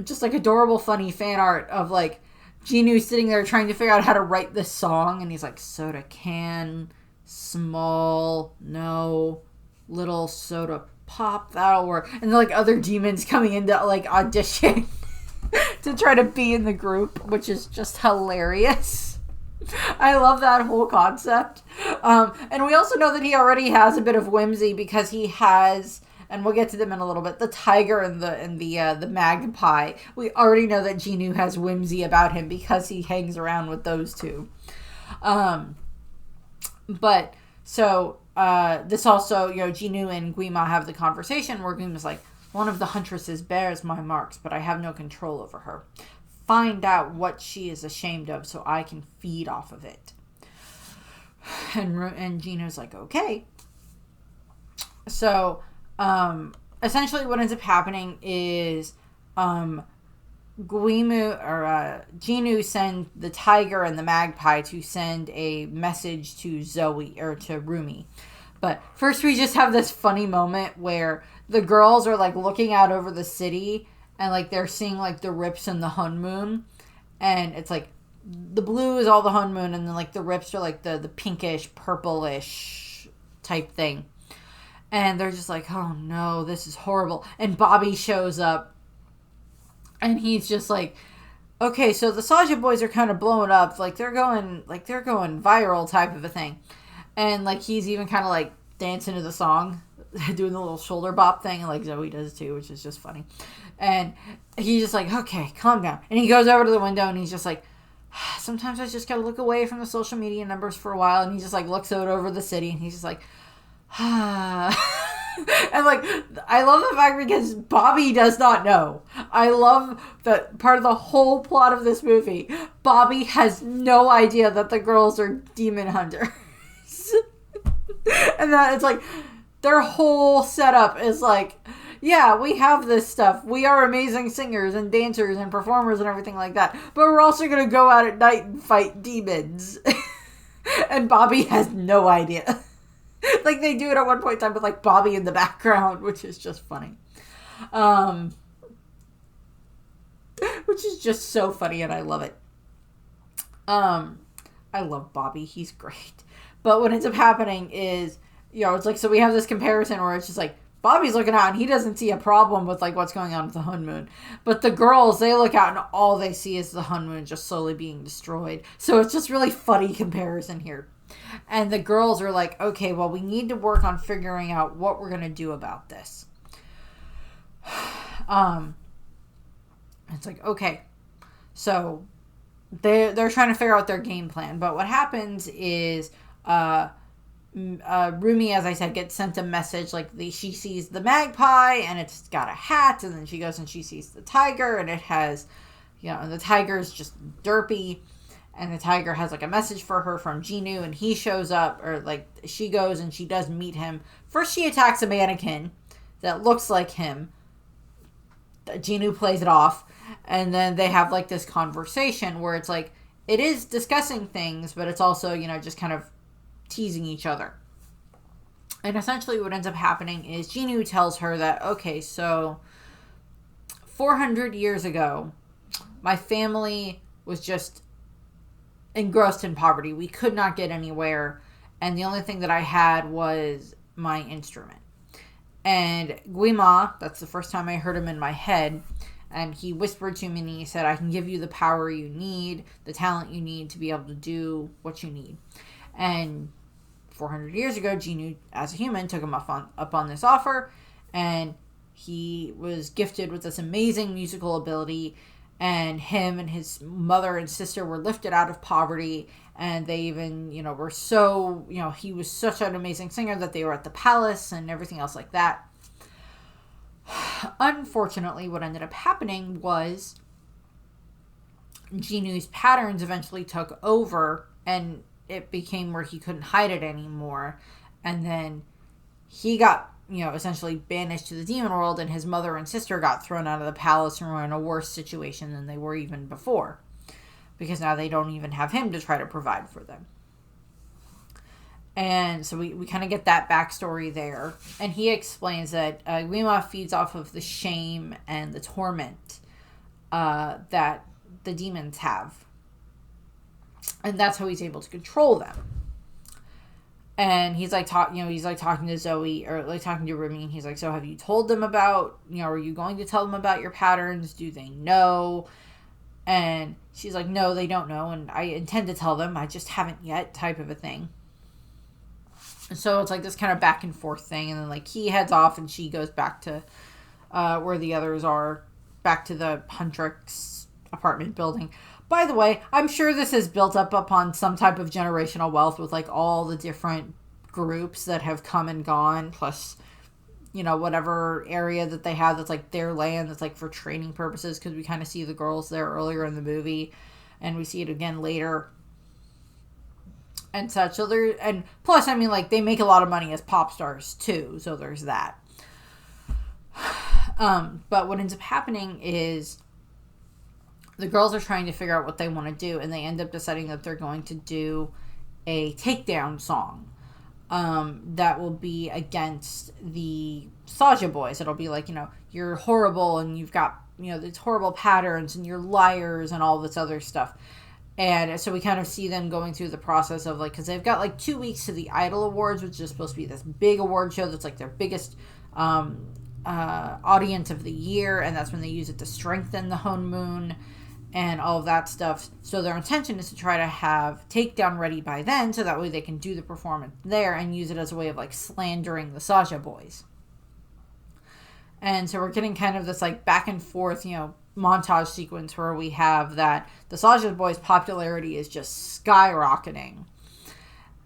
just like adorable funny fan art of like Genu sitting there trying to figure out how to write this song, and he's like, soda can, small, no, little soda pop, that'll work. And then like other demons coming into like audition to try to be in the group, which is just hilarious. I love that whole concept. And we also know that he already has a bit of whimsy because he has, and we'll get to them in a little bit, the tiger and the magpie. We already know that Genu has whimsy about him because he hangs around with those two. But so this also, Genu and Guima have the conversation where Guima's like, one of the huntresses bears my marks, but I have no control over her. Find out what she is ashamed of so I can feed off of it. And Genu's like, okay. So essentially what ends up happening is Genu send the tiger and the magpie to send a message to Zoe or to Roomie. But first we just have this funny moment where the girls are like looking out over the city and like they're seeing like the rips in the Hun Moon, and it's like the blue is all the Hun Moon, and then like the rips are like the pinkish purplish type thing. And they're just like, oh no, this is horrible. And Bobby shows up and he's just like, okay, so the Saja boys are kind of blowing up, like they're going viral type of a thing. And like he's even kind of like dancing to the song, doing the little shoulder bop thing, and like Zoe does too, which is just funny. And he's just like, okay, calm down. And he goes over to the window and he's just like, sometimes I just gotta look away from the social media numbers for a while. And he just like looks out over the city and he's just like, and like I love the fact because Bobby does not know. I love that part of the whole plot of this movie. Bobby has no idea that the girls are demon hunters. And that it's like their whole setup is like, yeah, we have this stuff. We are amazing singers and dancers and performers and everything like that. But we're also going to go out at night and fight demons. And Bobby has no idea. Like they do it at one point in time with like Bobby in the background, which is just funny. Which is just so funny and I love it. I love Bobby. He's great. But what ends up happening is, it's like, so we have this comparison where it's just like, Bobby's looking out and he doesn't see a problem with like what's going on with the Hun Moon. But the girls, they look out and all they see is the Hun Moon just slowly being destroyed. So it's just really funny comparison here. And the girls are like, okay, well, we need to work on figuring out what we're going to do about this. It's like, okay. So they're trying to figure out their game plan. But what happens is Roomie, as I said, gets sent a message. Like she sees the magpie and it's got a hat, and then she goes and she sees the tiger and it has, and the tiger is just derpy, and the tiger has like a message for her from Genu, and he shows up, or like she goes and she does meet him. First she attacks a mannequin that looks like him. Genu plays it off, and then they have like this conversation where it's like it is discussing things, but it's also just kind of teasing each other. And essentially what ends up happening is Genu tells her that, okay, so 400 years ago, my family was just engrossed in poverty. We could not get anywhere, and the only thing that I had was my instrument. And Guima, that's the first time I heard him in my head, and he whispered to me and he said, I can give you the power you need, the talent you need to be able to do what you need. And 400 years ago, Genu, as a human, took him up on this offer, and he was gifted with this amazing musical ability, and him and his mother and sister were lifted out of poverty, and they even, were so, he was such an amazing singer that they were at the palace and everything else like that. Unfortunately, what ended up happening was Genu's patterns eventually took over, and it became where he couldn't hide it anymore. And then he got, essentially banished to the demon world, and his mother and sister got thrown out of the palace and were in a worse situation than they were even before. Because now they don't even have him to try to provide for them. And so we kind of get that backstory there. And he explains that Rima feeds off of the shame and the torment that the demons have. And that's how he's able to control them. And he's like, he's like talking to Zoe, or like talking to Roomie, and he's like, so have you told them about, are you going to tell them about your patterns? Do they know? And she's like, no, they don't know, and I intend to tell them, I just haven't yet, type of a thing. And so it's like this kind of back and forth thing, and then like he heads off and she goes back to where the others are, back to the Huntrix apartment building. By the way, I'm sure this is built up upon some type of generational wealth with like all the different groups that have come and gone, plus, whatever area that they have that's like their land that's like for training purposes, because we kind of see the girls there earlier in the movie and we see it again later and such. So and plus, I mean, like, they make a lot of money as pop stars too, so there's that. But what ends up happening is the girls are trying to figure out what they want to do, and they end up deciding that they're going to do a takedown song that will be against the Saja boys. It'll be like, you're horrible, and you've got, these horrible patterns, and you're liars, and all this other stuff. And so we kind of see them going through the process of, like, because they've got, like, 2 weeks to the Idol Awards, which is supposed to be this big award show that's, like, their biggest audience of the year, and that's when they use it to strengthen the Hone Moon and all of that stuff. So their intention is to try to have Takedown ready by then, so that way they can do the performance there and use it as a way of like slandering the Saja boys. And so we're getting kind of this like back and forth, montage sequence where we have that the Saja boys' popularity is just skyrocketing.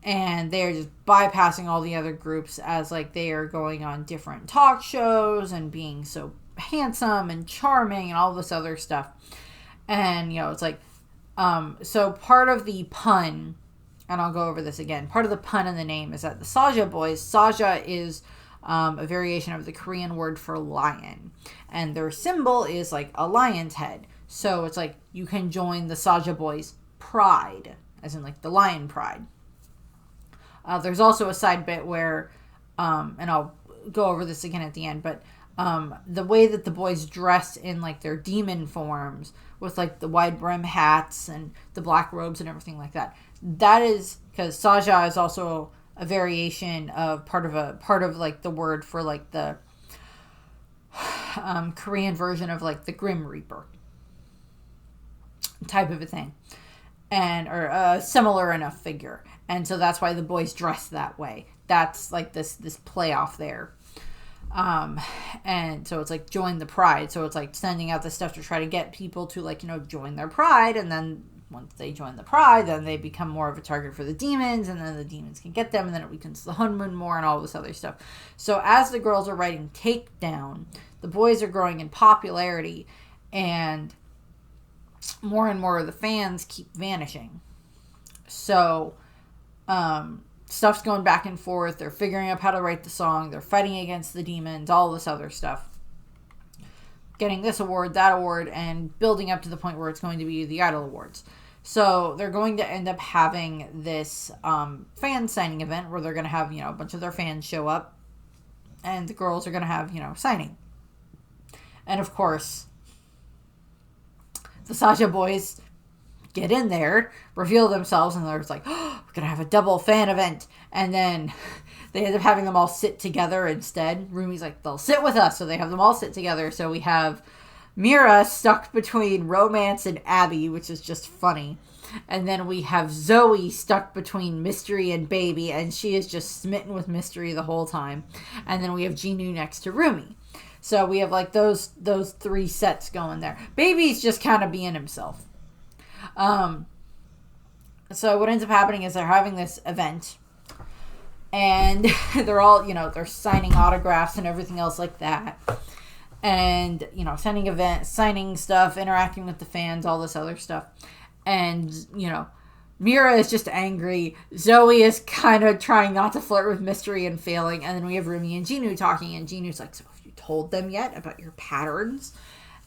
And they're just bypassing all the other groups as like they are going on different talk shows and being so handsome and charming and all this other stuff. And, it's like, so part of the pun, and I'll go over this again, part of the pun in the name is that the Saja boys, Saja is a variation of the Korean word for lion. And their symbol is like a lion's head. So it's like you can join the Saja boys' pride, as in like the lion pride. There's also a side bit where, and I'll go over this again at the end, but the way that the boys dress in like their demon forms with like the wide brim hats and the black robes and everything like that, that is because Saja is also a variation of part of like the word for like the Korean version of like the Grim Reaper type of a thing, or a similar enough figure. And so that's why the boys dress that way. That's like this play off there. And so it's like join the pride. So it's like sending out the stuff to try to get people to like, join their pride. And then once they join the pride, then they become more of a target for the demons, and then the demons can get them, and then it weakens the Hone Moon more and all this other stuff. So as the girls are writing Takedown, the boys are growing in popularity, and more of the fans keep vanishing. So, stuff's going back and forth. They're figuring out how to write the song. They're fighting against the demons, all this other stuff. Getting this award, that award, and building up to the point where it's going to be the Idol Awards. So they're going to end up having this fan signing event where they're going to have, a bunch of their fans show up. And the girls are going to have, signing. And of course, the Saja boys get in there, reveal themselves, and they're like, oh, we're going to have a double fan event. And then they end up having them all sit together instead. Roomie's like, they'll sit with us. So they have them all sit together. So we have Mira stuck between Romance and Abby, which is just funny. And then we have Zoe stuck between Mystery and Baby, and she is just smitten with Mystery the whole time. And then we have Jinu next to Roomie. So we have like those three sets going there. Baby's just kind of being himself. So what ends up happening is they're having this event, and they're all, they're signing autographs and everything else like that. And, signing stuff, interacting with the fans, all this other stuff. And, Mira is just angry. Zoe is kind of trying not to flirt with Mystery and failing. And then we have Roomie and Jinu talking, and Jinu's like, so have you told them yet about your patterns?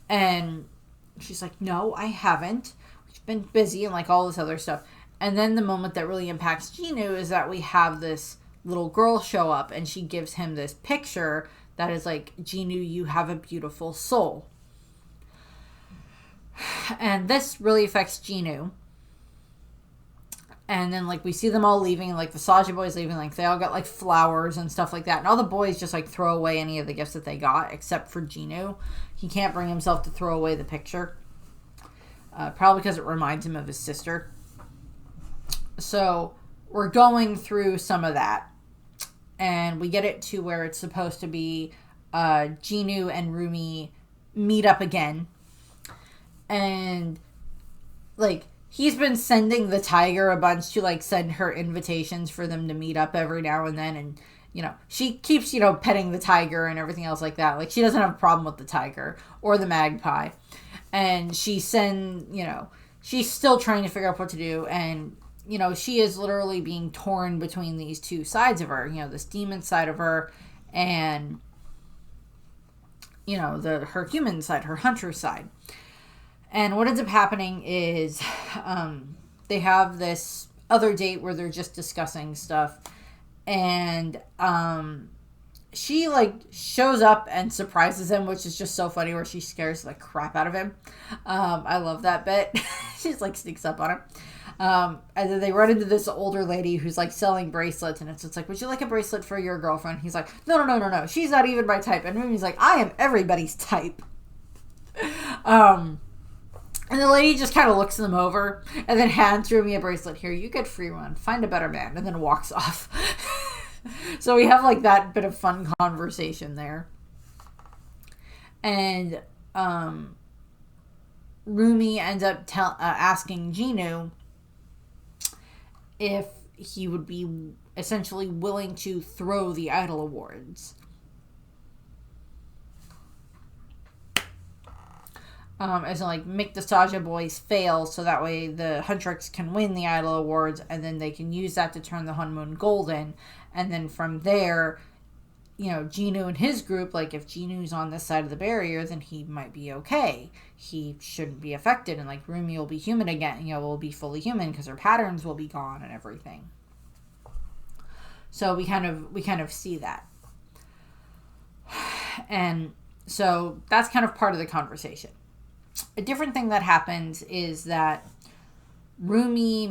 And she's like, no, I haven't. We've been busy and like all this other stuff. And then the moment that really impacts Jinu is that we have this little girl show up, and she gives him this picture that is like, Jinu, you have a beautiful soul. And this really affects Jinu. And then, like, we see them all leaving, like, the Saja boys leaving, like, they all got, like, flowers and stuff like that. And all the boys just, like, throw away any of the gifts that they got, except for Jinu. He can't bring himself to throw away the picture. Probably because it reminds him of his sister. So, we're going through some of that. And we get it to where it's supposed to be Jinu and Roomie meet up again. And, like, he's been sending the tiger a bunch to, like, send her invitations for them to meet up every now and then. And, you know, she keeps, you know, petting the tiger and everything else like that. Like, she doesn't have a problem with the tiger or the magpie. And she's still trying to figure out what to do. And, you know, she is literally being torn between these two sides of her. You know, this demon side of her and, you know, her human side, her hunter side. And what ends up happening is they have this other date where they're just discussing stuff. And she, like, shows up and surprises him, which is just so funny, where she scares the crap out of him. I love that bit. She just, like, sneaks up on him. And then they run into this older lady who's, like, selling bracelets. And it's like, would you like a bracelet for your girlfriend? He's like, no. She's not even my type. And Rumi's like, I am everybody's type. And the lady just kind of looks them over and then hands Roomie a bracelet. Here, you get free one. Find a better man. And then walks off. So we have, like, that bit of fun conversation there. And Roomie ends up asking Jinu if he would be essentially willing to throw the Idol Awards. As in, like, make the Saja boys fail so that way the Huntrix can win the Idol Awards, and then they can use that to turn the Hunmoon golden. And then from there, you know, Jinu and his group, like, if Jinu's on this side of the barrier, then he might be okay. He shouldn't be affected, and, like, Roomie will be human again, you know, will be fully human because her patterns will be gone and everything. So we kind of see that. And so that's kind of part of the conversation. A different thing that happens is that Roomie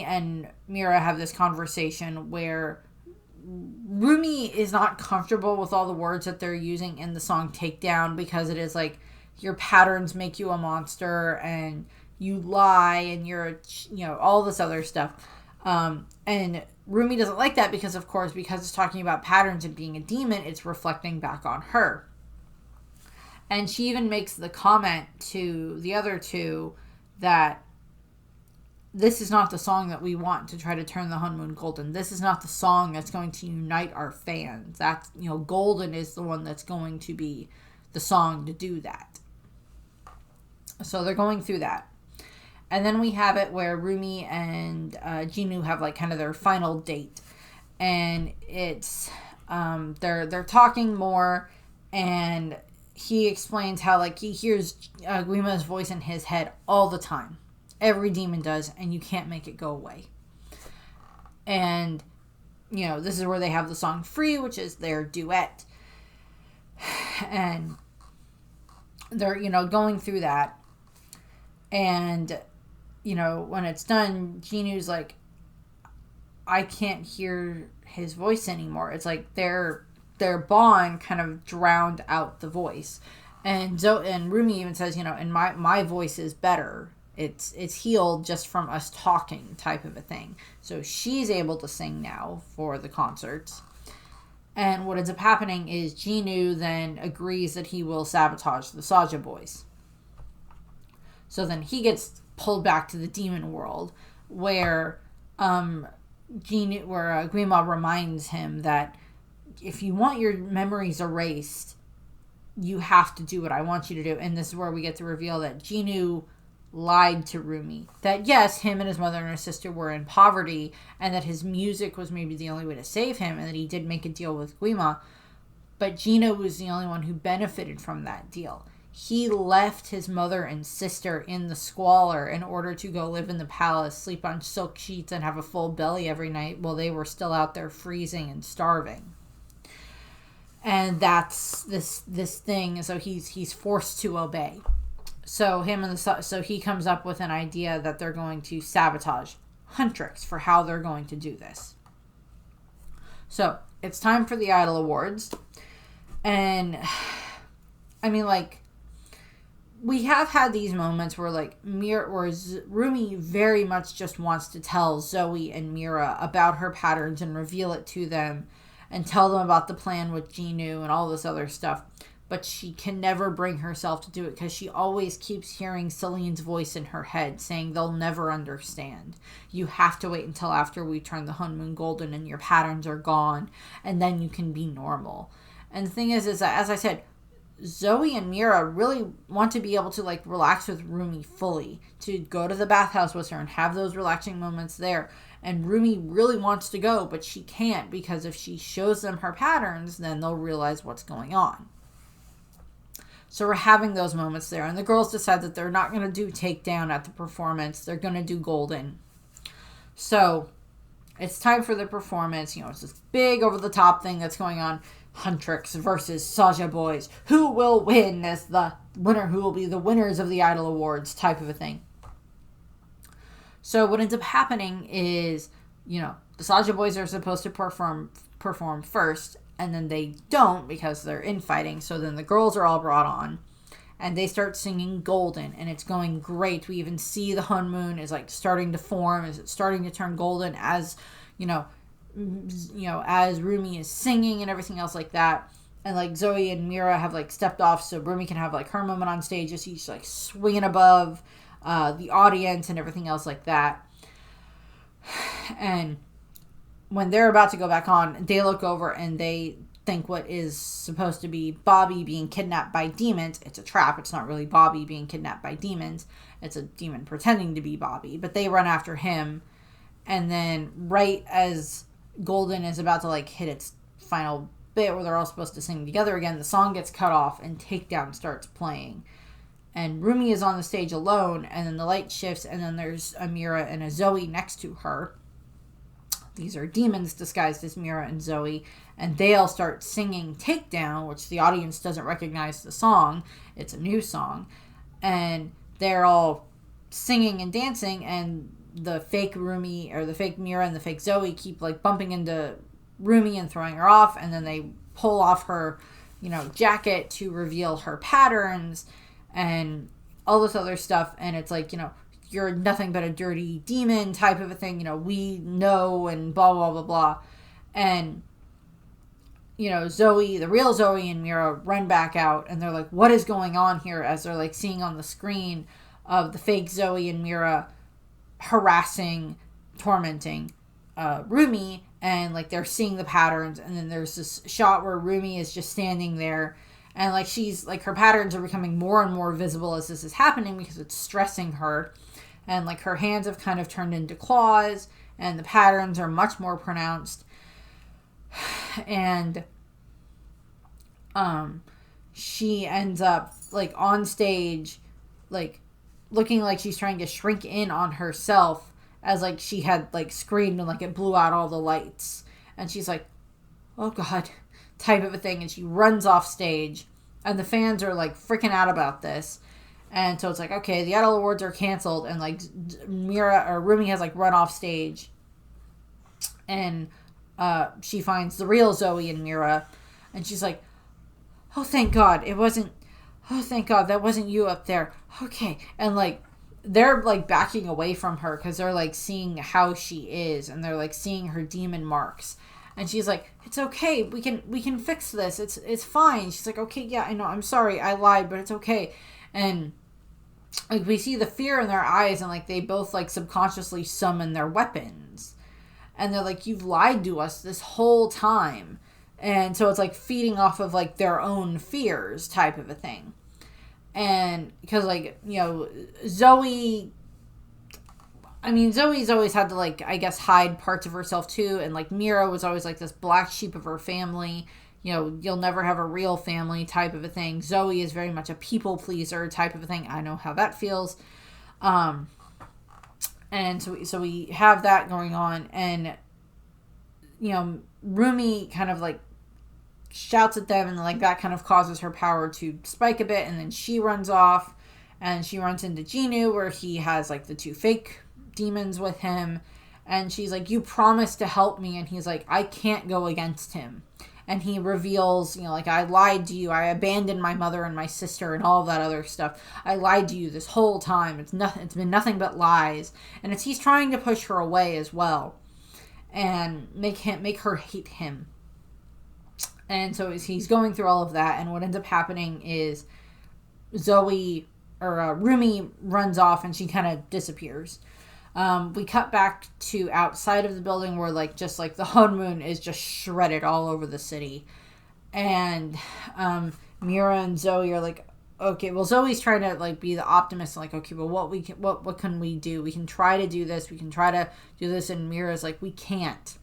and Mira have this conversation where Roomie is not comfortable with all the words that they're using in the song Takedown, because it is like, your patterns make you a monster and you lie and you're, you know, all this other stuff. And Roomie doesn't like that because, of course, because it's talking about patterns and being a demon, it's reflecting back on her. And she even makes the comment to the other two that this is not the song that we want to try to turn the Hunmoon golden. This is not the song that's going to unite our fans. That's, you know, Golden is the one that's going to be the song to do that. So they're going through that. And then we have it where Roomie and Jinu have, like, kind of their final date. And it's, they're talking more, and he explains how, like, he hears Guima's voice in his head all the time. Every demon does, and you can't make it go away. And, you know, this is where they have the song Free, which is their duet. And they're, you know, going through that. And, you know, when it's done, Jinu's like, I can't hear his voice anymore. It's like their bond kind of drowned out the voice. And Roomie even says, you know, and my voice is better. It's healed just from us talking, type of a thing. So she's able to sing now for the concerts. And what ends up happening is Jinu then agrees that he will sabotage the Saja boys. So then he gets pulled back to the demon world, where Guima reminds him that if you want your memories erased, you have to do what I want you to do. And this is where we get to reveal that Jinu lied to Roomie. That yes, him and his mother and his sister were in poverty, and that his music was maybe the only way to save him, and that he did make a deal with Guima. But Jinu was the only one who benefited from that deal. he left his mother and sister in the squalor in order to go live in the palace, sleep on silk sheets, and have a full belly every night while they were still out there freezing and starving. And that's this thing. So he's forced to obey. So he comes up with an idea that they're going to sabotage Huntrix for how they're going to do this. So it's time for the Idol Awards, and I mean, like, we have had these moments where, like, Roomie very much just wants to tell Zoe and Mira about her patterns and reveal it to them and tell them about the plan with Genu and all this other stuff. But she can never bring herself to do it because she always keeps hearing Celine's voice in her head saying they'll never understand. You have to wait until after we turn the honeymoon golden and your patterns are gone, and then you can be normal. And the thing is that, as I said, Zoe and Mira really want to be able to, like, relax with Roomie fully, to go to the bathhouse with her and have those relaxing moments there. And Roomie really wants to go, but she can't, because if she shows them her patterns, then they'll realize what's going on. So we're having those moments there. And the girls decide that they're not going to do takedown at the performance. They're going to do golden. So it's time for the performance. You know, it's this big over-the-top thing that's going on. Huntrix versus Saja Boys. Who will win as the winner? Who will be the winners of the Idol Awards type of a thing. So what ends up happening is, you know, the Saja Boys are supposed to perform first. And then they don't because they're infighting. So then the girls are all brought on. And they start singing Golden. And it's going great. We even see the honeymoon is, like, starting to form. Is it starting to turn golden as, as Roomie is singing and everything else like that. And, like, Zoe and Mira have, like, stepped off so Roomie can have, like, her moment on stage as he's, like, swinging above the audience and everything else like that. And when they're about to go back on, they look over and they think what is supposed to be Bobby being kidnapped by demons. It's a trap. It's not really Bobby being kidnapped by demons. It's a demon pretending to be Bobby. But they run after him. And then right as Golden is about to, like, hit its final bit where they're all supposed to sing together again, the song gets cut off and Takedown starts playing. And Roomie is on the stage alone. And then the light shifts. And then there's a Mira and a Zoe next to her. These are demons disguised as Mira and Zoe. And they all start singing Takedown, which the audience doesn't recognize the song. It's a new song. And they're all singing and dancing. And the fake Roomie, or the fake Mira and the fake Zoe keep, like, bumping into Roomie and throwing her off. And then they pull off her, jacket to reveal her patterns. And all this other stuff. And it's like, you're nothing but a dirty demon type of a thing, we know, and blah, blah, blah, blah. And, Zoe, the real Zoe and Mira run back out, and they're like, what is going on here? As they're, like, seeing on the screen of the fake Zoe and Mira harassing, tormenting Roomie, and, like, they're seeing the patterns, and then there's this shot where Roomie is just standing there, and, like, she's, like, her patterns are becoming more and more visible as this is happening because it's stressing her. And, like, her hands have kind of turned into claws. And the patterns are much more pronounced. And she ends up, like, on stage, like, looking like she's trying to shrink in on herself. As, like, she had, like, screamed and, like, it blew out all the lights. And she's like, oh, God, type of a thing. And she runs off stage. And the fans are, like, freaking out about this. And so it's like, okay, the Idol Awards are canceled, and, like, Roomie has, like, run off stage. And she finds the real Zoe and Mira, and she's like, oh, thank God, that wasn't you up there. Okay. And, like, they're, like, backing away from her because they're, like, seeing how she is, and they're, like, seeing her demon marks. And she's like, it's okay, we can fix this, it's fine. She's like, okay, yeah, I know, I'm sorry, I lied, but it's okay. And, like, we see the fear in their eyes, and, like, they both, like, subconsciously summon their weapons. And they're like, you've lied to us this whole time. And so it's, like, feeding off of, like, their own fears type of a thing. And because, like, Zoe's always had to, like, I guess, hide parts of herself too. And, like, Mira was always, like, this black sheep of her family. you'll never have a real family type of a thing. Zoe is very much a people pleaser type of a thing. I know how that feels. And so we have that going on, and Roomie kind of like shouts at them, and like that kind of causes her power to spike a bit, and then she runs off, and she runs into Genu, where he has like the 2 fake demons with him, and she's like, you promised to help me, and he's like, I can't go against him. And he reveals, like, I lied to you. I abandoned my mother and my sister and all that other stuff. I lied to you this whole time. It's been nothing but lies. And he's trying to push her away as well, and make her hate him. And so he's going through all of that, and what ends up happening is Roomie runs off, and she kind of disappears. We cut back to outside of the building, where just the honeymoon is just shredded all over the city. And Mira and Zoe are like, okay, well, Zoe's trying to be the optimist, and okay, well, what can we do? We can try to do this. We can try to do this. And Mira's like, we can't.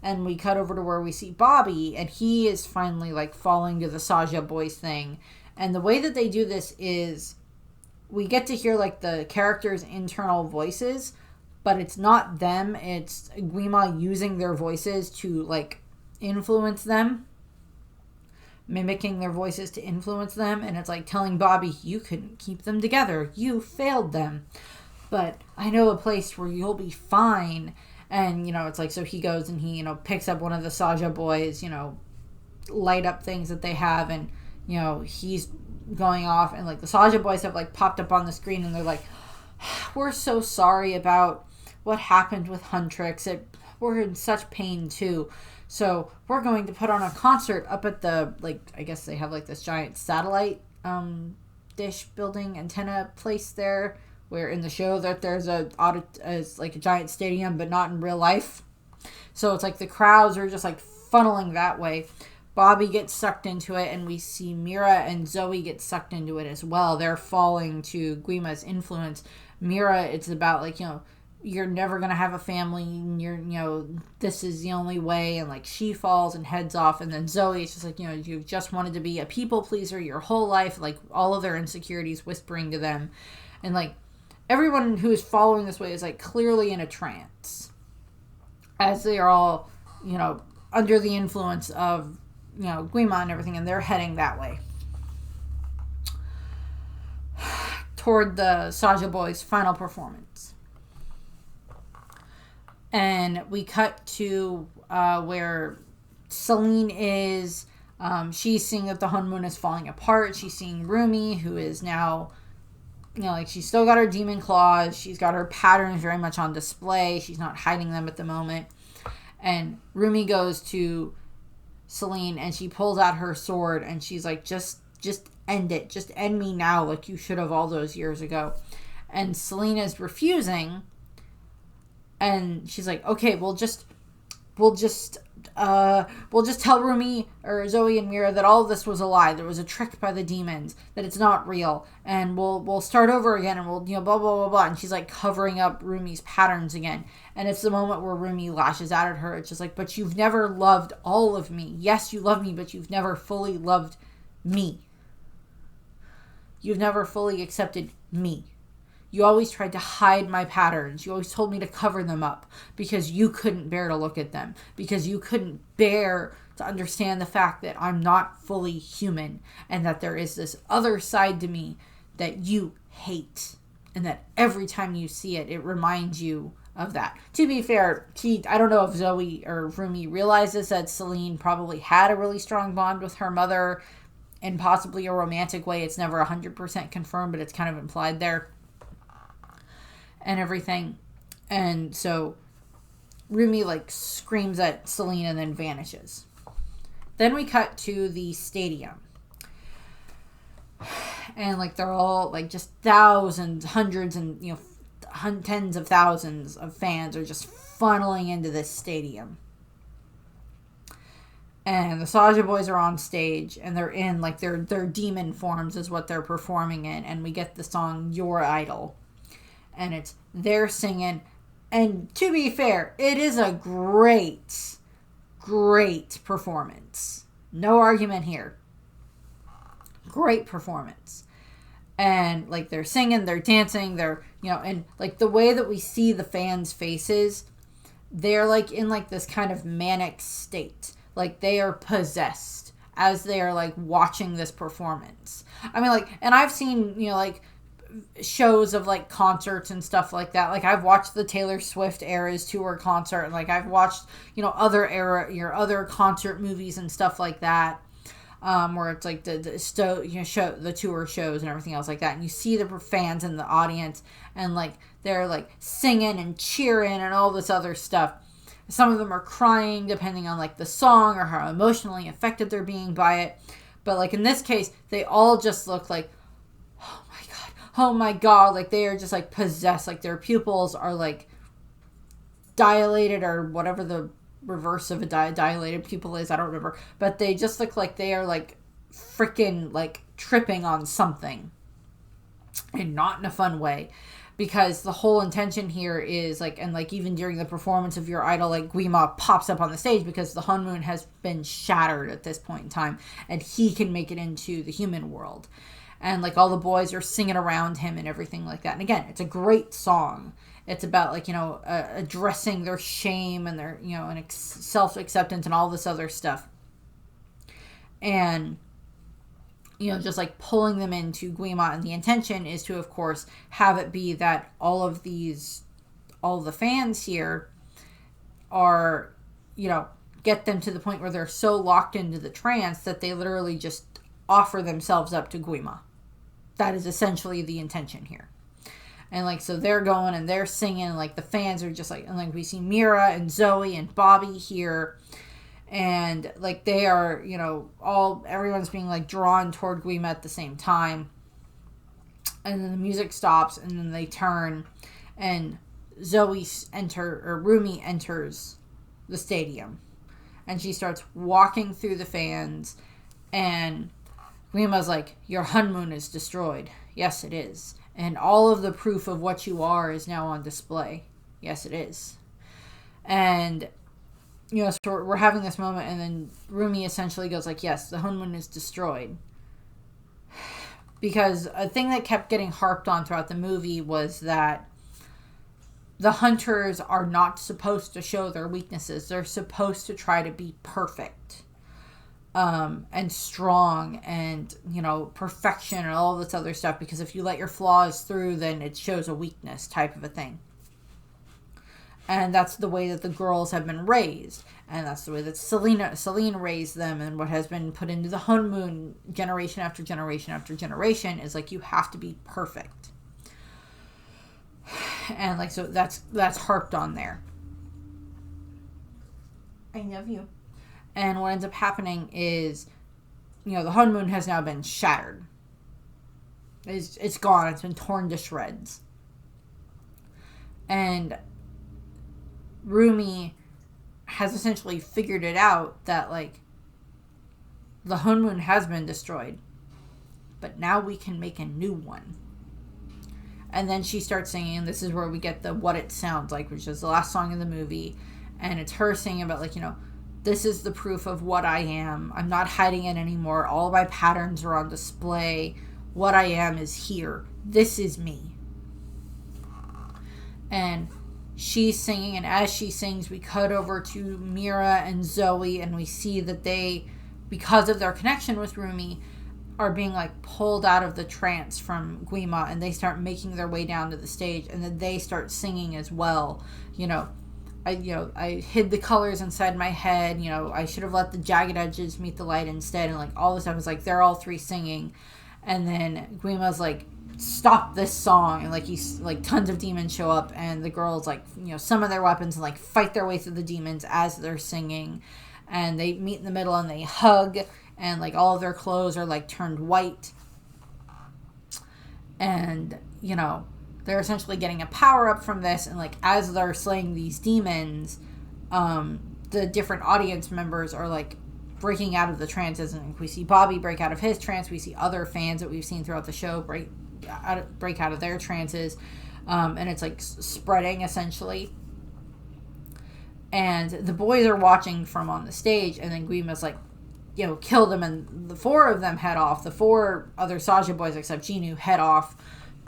And we cut over to where we see Bobby, and he is finally falling to the Saja Boys thing. And the way that they do this is we get to hear the characters' internal voices, but it's not them. It's Guima using their voices to influence them, mimicking their voices to influence them. And it's telling Bobby, you couldn't keep them together. You failed them. But I know a place where you'll be fine. And, it's so he goes and he, picks up one of the Saja Boys, light up things that they have. And, he's going off, and the Saja Boys have popped up on the screen, and they're like, we're so sorry about what happened with Huntrix. We're in such pain too. So we're going to put on a concert up at the, I guess they have this giant satellite dish building antenna place there, where in the show that there's a giant stadium, but not in real life. So it's the crowds are just funneling that way. Bobby gets sucked into it, and we see Mira and Zoe get sucked into it as well. They're falling to Guima's influence. Mira, it's about you're never gonna have a family, and you're this is the only way, and she falls and heads off. And then Zoe, it's just you've just wanted to be a people pleaser your whole life, all of their insecurities whispering to them. And everyone who is following this way is clearly in a trance, as they are all under the influence of Guima and everything, and they're heading that way toward the Saja Boys' final performance. And we cut to where Celine is. She's seeing that the honeymoon is falling apart. She's seeing Roomie, who is now, she's still got her demon claws. She's got her patterns very much on display. She's not hiding them at the moment. And Roomie goes to Celine, and she pulls out her sword, and she's like, just end it. Just end me now, like you should have all those years ago. And Celine is refusing, and she's like, okay, we'll just tell Roomie or Zoe and Mira that all of this was a lie. There was a trick by the demons, that it's not real, and we'll start over again, and we'll blah blah blah blah. And she's covering up Roomie's patterns again. And it's the moment where Roomie lashes out at her. It's just but you've never loved all of me. Yes, you love me, but you've never fully loved me. You've never fully accepted me. You always tried to hide my patterns. You always told me to cover them up because you couldn't bear to look at them, because you couldn't bear to understand the fact that I'm not fully human, and that there is this other side to me that you hate, and that every time you see it, it reminds you of that. To be fair, I don't know if Zoe or Roomie realizes that Celine probably had a really strong bond with her mother in possibly a romantic way. It's never 100% confirmed, but it's kind of implied there. And everything. And so Roomie screams at Celine and then vanishes. Then we cut to the stadium. And they're all just thousands, hundreds, and tens of thousands of fans are just funneling into this stadium. And the Saja Boys are on stage, and they're in their demon forms is what they're performing in. And we get the song Your Idol. And they're singing, and to be fair, it is a great performance. No argument here. Great performance. And, like, they're singing, they're dancing, they're, and, like, the way that we see the fans' faces, they're, like, in, like, this kind of manic state. Like, they are possessed as they are, like, watching this performance. I mean, like, and I've seen, like, shows of, like, concerts and stuff like that. Like, I've watched the Taylor Swift Eras Tour concert, and, like, I've watched, other concert movies and stuff like that. Where it's like the tour shows and everything else like that, and you see the fans in the audience, and like they're like singing and cheering and all this other stuff. Some of them are crying depending on like the song or how emotionally affected they're being by it. But like in this case, they all just look like, oh my god, like they are just like possessed. Like their pupils are like dilated, or whatever the reverse of a dilated pupil is, I don't remember, but they just look like they are like freaking like tripping on something, and not in a fun way, because the whole intention here is like, and like even during the performance of your idol, like Guima pops up on the stage because the honeymoon has been shattered at this point in time, and he can make it into the human world, and like all the boys are singing around him and everything like that. And again, it's a great song. It's about like, addressing their shame and their, and self-acceptance and all this other stuff. And, just like pulling them into Guima. And the intention is to, of course, have it be that all of the fans here are, get them to the point where they're so locked into the trance that they literally just offer themselves up to Guima. That is essentially the intention here. And, like, so they're going and they're singing, and, like, the fans are just, like, and, like, we see Mira and Zoe and Bobby here. And, like, they are, everyone's being, like, drawn toward Guima at the same time. And then the music stops, and then they turn, and Roomie enters the stadium. And she starts walking through the fans, and Guima's like, your honeymoon is destroyed. Yes, it is. And all of the proof of what you are is now on display. Yes, it is. And, so we're having this moment, and then Roomie essentially goes like, yes, the honeymoon is destroyed. Because a thing that kept getting harped on throughout the movie was that the hunters are not supposed to show their weaknesses. They're supposed to try to be perfect. And strong and, perfection and all this other stuff, because if you let your flaws through, then it shows a weakness type of a thing. And that's the way that the girls have been raised. And that's the way that Celine raised them, and what has been put into the honeymoon generation after generation after generation is like, you have to be perfect. And like, so that's harped on there. I love you. And what ends up happening is, the honeymoon has now been shattered. It's gone. It's been torn to shreds. And Roomie has essentially figured it out that, like, the honeymoon has been destroyed. But now we can make a new one. And then she starts singing, and this is where we get the What It Sounds Like, which is the last song in the movie. And it's her singing about, like, this is the proof of what I am. I'm not hiding it anymore. All of my patterns are on display. What I am is here. This is me. And she's singing, and as she sings, we cut over to Mira and Zoe, and we see that they, because of their connection with Roomie, are being like pulled out of the trance from Guima, and they start making their way down to the stage, and then they start singing as well. I hid the colors inside my head. I should have let the jagged edges meet the light instead, and like all this stuff is like they're all three singing, and then Guima's like, stop this song, and like he's like tons of demons show up, and the girls like summon their weapons and like fight their way through the demons as they're singing, and they meet in the middle and they hug, and like all of their clothes are like turned white, and they're essentially getting a power up from this. And like as they're slaying these demons, the different audience members are like breaking out of the trances, and we see Bobby break out of his trance. We see other fans that we've seen throughout the show break out of their trances, and it's like spreading essentially. And the boys are watching from on the stage, and then Guima's like, killed him, and the four of them head off. The four other Saja boys, except Jinu, head off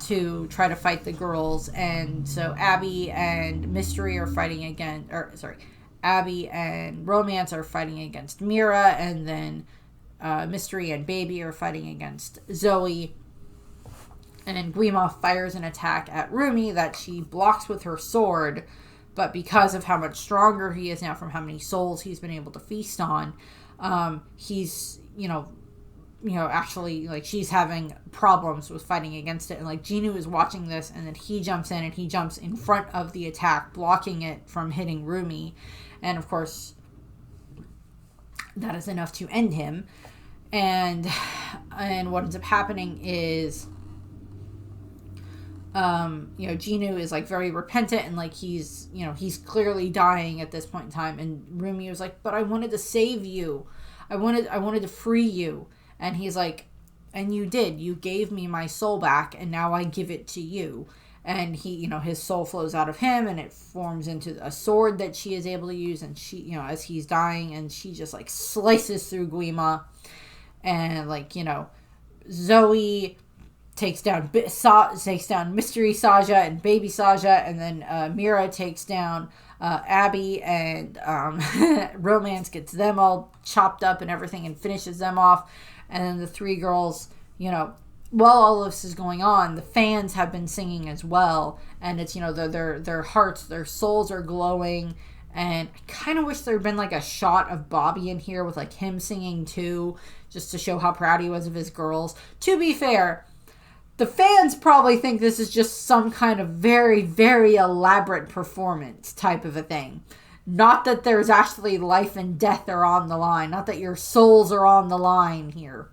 to try to fight the girls. And so Abby and Mystery are fighting against, Abby and Romance are fighting against Mira, and then Mystery and Baby are fighting against Zoe. And then Guima fires an attack at Roomie that she blocks with her sword, but because of how much stronger he is now from how many souls he's been able to feast on, he's, actually, like, she's having problems with fighting against it. And, like, Jinu is watching this, and then he jumps in, and he jumps in front of the attack, blocking it from hitting Roomie. And, of course, that is enough to end him. And what ends up happening is, Jinu is, like, very repentant, and, like, he's clearly dying at this point in time. And Roomie was like, but I wanted to save you. I wanted to free you. And he's like, and you did. You gave me my soul back, and now I give it to you. And he, his soul flows out of him, and it forms into a sword that she is able to use. And she, as he's dying, and she just, like, slices through Guima. And, like, Zoe takes down Mystery Saja and Baby Saja, and then Mira takes down Abby, and Romance gets them all chopped up and everything and finishes them off. And then the three girls, while all this is going on, the fans have been singing as well, and it's, their hearts, their souls are glowing. And I kind of wish there had been, like, a shot of Bobby in here with, like, him singing too, just to show how proud he was of his girls. To be fair, the fans probably think this is just some kind of very, very elaborate performance type of a thing. Not that there's actually life and death are on the line. Not that your souls are on the line here.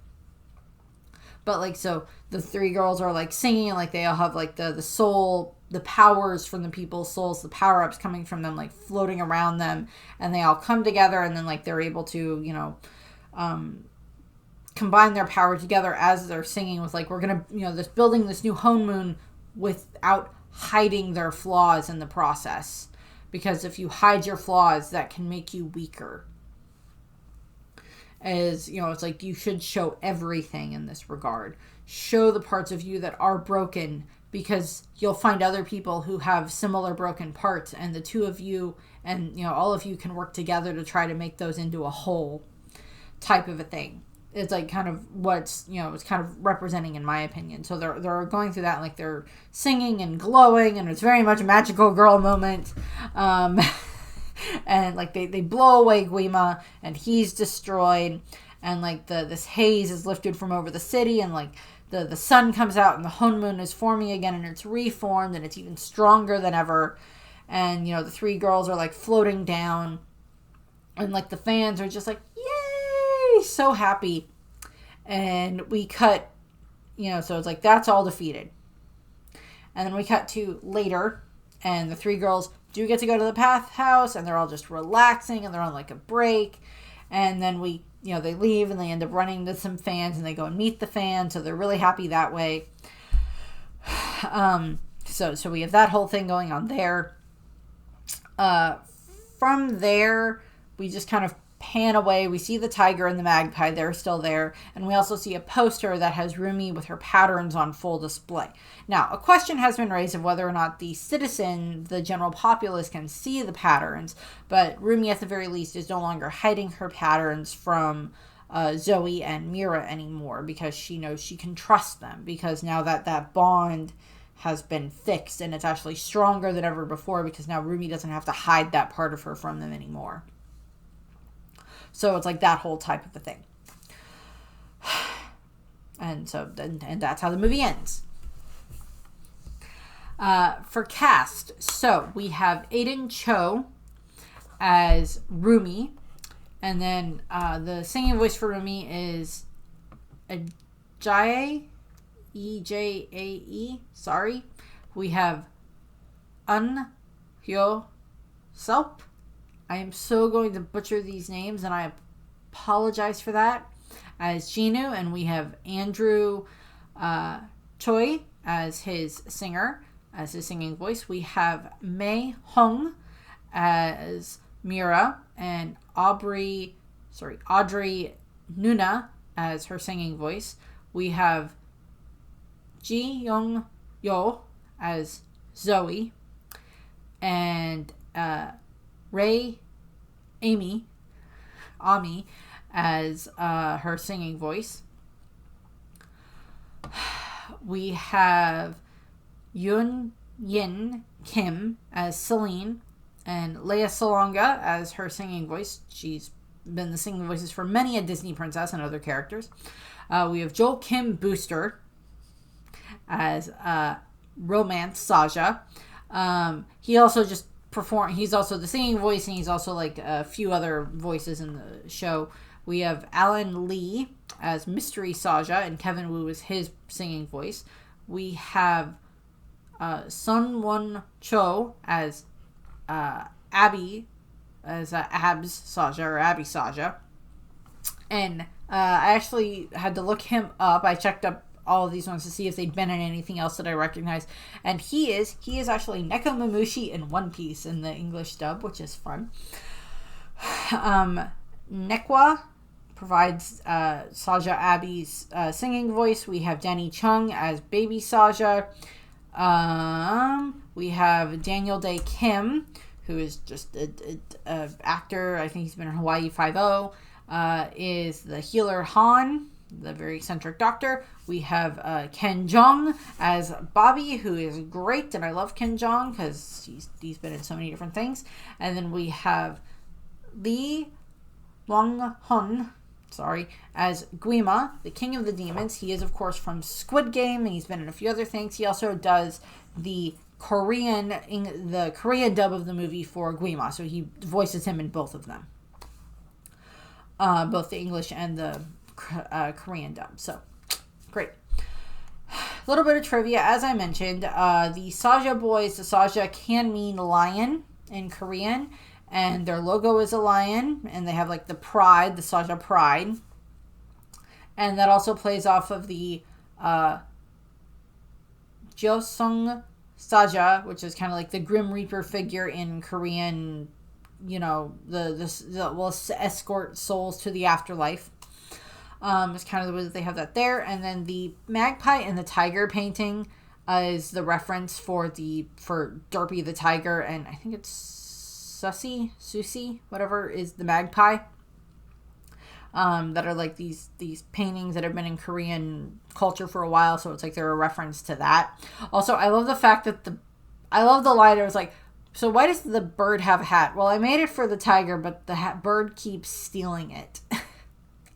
But, like, so the three girls are, like, singing, and, like, they all have, like, the soul, the powers from the people's souls, the power-ups coming from them, like, floating around them. And they all come together, and then, like, they're able to, combine their power together as they're singing with, like, we're gonna, this building this new Honmoon without hiding their flaws in the process. Because if you hide your flaws, that can make you weaker. It's like you should show everything in this regard. Show the parts of you that are broken, because you'll find other people who have similar broken parts, and the two of you and, all of you can work together to try to make those into a whole type of a thing. It's, like, kind of what's, it's kind of representing, in my opinion. So they're going through that, and, like, they're singing and glowing, and it's very much a magical girl moment. And, like, they blow away Guima, and he's destroyed, and, like, this haze is lifted from over the city, and, like, the sun comes out, and the Honmoon is forming again, and it's reformed, and it's even stronger than ever. And, the three girls are, like, floating down, and, like, the fans are just like, yay, so happy. And we cut, so it's like, that's all defeated. And then we cut to later, and the three girls do get to go to the Bathhouse, and they're all just relaxing, and they're on, like, a break. And then they leave, and they end up running to some fans, and they go and meet the fans, so they're really happy that way. So we have that whole thing going on there. From there, we just kind of pan away. We see the tiger and the magpie. They're still there. And we also see a poster that has Roomie with her patterns on full display. Now, a question has been raised of whether or not the citizen, the general populace, can see the patterns. But Roomie, at the very least, is no longer hiding her patterns from Zoe and Mira anymore, because she knows she can trust them. Because now that bond has been fixed, and it's actually stronger than ever before, because now Roomie doesn't have to hide that part of her from them anymore. So it's like that whole type of a thing. And that's how the movie ends. For cast, so we have Aiden Cho as Roomie, and then the singing voice for Roomie is Ejae, Ejae. Sorry, we have Un Hyo Sup. I am so going to butcher these names, and I apologize for that, as Jinu, and we have Andrew Choi as his singer, as his singing voice. We have Mei Hong as Mira, and Audrey Nuna as her singing voice. We have Ji Young Yo as Zoe. And Ray Ami as her singing voice. We have Yoon Yin Kim as Celine, and Lea Salonga as her singing voice. She's been the singing voices for many a Disney princess and other characters. We have Joel Kim Booster as Romance Saja. He also just performed. He's also the singing voice, and he's also like a few other voices in the show. We have Alan Lee as Mystery Saja, and Kevin Wu is his singing voice. We have Sun Won Cho as Abby, as Abs Saja or Abby Saja. And I actually had to look him up. I checked up all of these ones to see if they'd been in anything else that I recognize. And he is actually Neko Mamushi in One Piece in the English dub, which is fun. Nekwa provides Saja Abby's singing voice. We have Denny Chung as Baby Saja. We have Daniel Day Kim, who is just an actor. I think he's been in Hawaii Five-0. Is the healer Han, the very eccentric doctor. We have Ken Jeong as Bobby, who is great, and I love Ken Jeong because he's been in so many different things. And then we have Lee Long Hun, as Guima, the King of the Demons. He is, of course, from Squid Game, and he's been in a few other things. He also does the Korean dub of the movie for Guima, so he voices him in both of them, both the English and the Korean dub. So great. A little bit of trivia, as I mentioned, the Saja boys, the Saja can mean lion in Korean, and their logo is a lion, and they have like the pride, the Saja pride, and that also plays off of the Josung Saja, which is kind of like the Grim Reaper figure in Korean. You know, the will escort souls to the afterlife. It's kind of the way that they have that there. And then the magpie and the tiger painting is the reference for Derpy the tiger, and I think it's Susie, whatever, is the magpie. That are like these paintings that have been in Korean culture for a while, so it's like they're a reference to that. Also, I love the fact that I love the line. It was like, so why does the bird have a hat? Well, I made it for the tiger, but the bird keeps stealing it.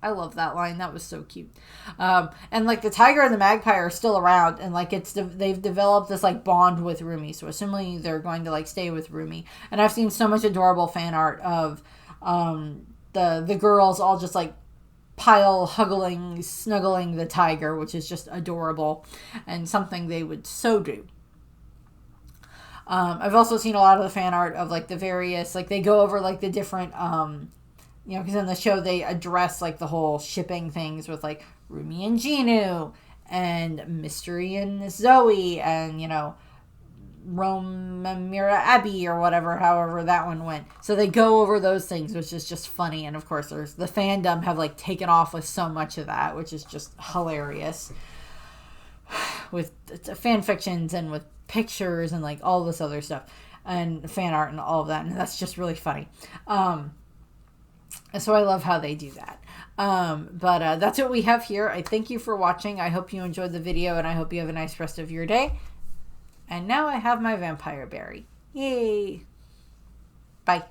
I love that line. That was so cute. And like the tiger and the magpie are still around, and like they've developed this like bond with Roomie. So assuming they're going to like stay with Roomie. And I've seen so much adorable fan art of the girls all just like snuggling the tiger, which is just adorable and something they would so do. I've also seen a lot of the fan art of like the various, like they go over like the different, because in the show they address like the whole shipping things with like Roomie and Ginu and Mystery and Zoe and, Rome and Mira Abbey or whatever, however that one went. So they go over those things, which is just funny. And of course there's the fandom have like taken off with so much of that, which is just hilarious with fan fictions and with pictures and like all this other stuff and fan art and all of that. And that's just really funny. So I love how they do that. But that's what we have here. I thank you for watching. I hope you enjoyed the video, and I hope you have a nice rest of your day. And now I have my vampire berry. Yay! Bye.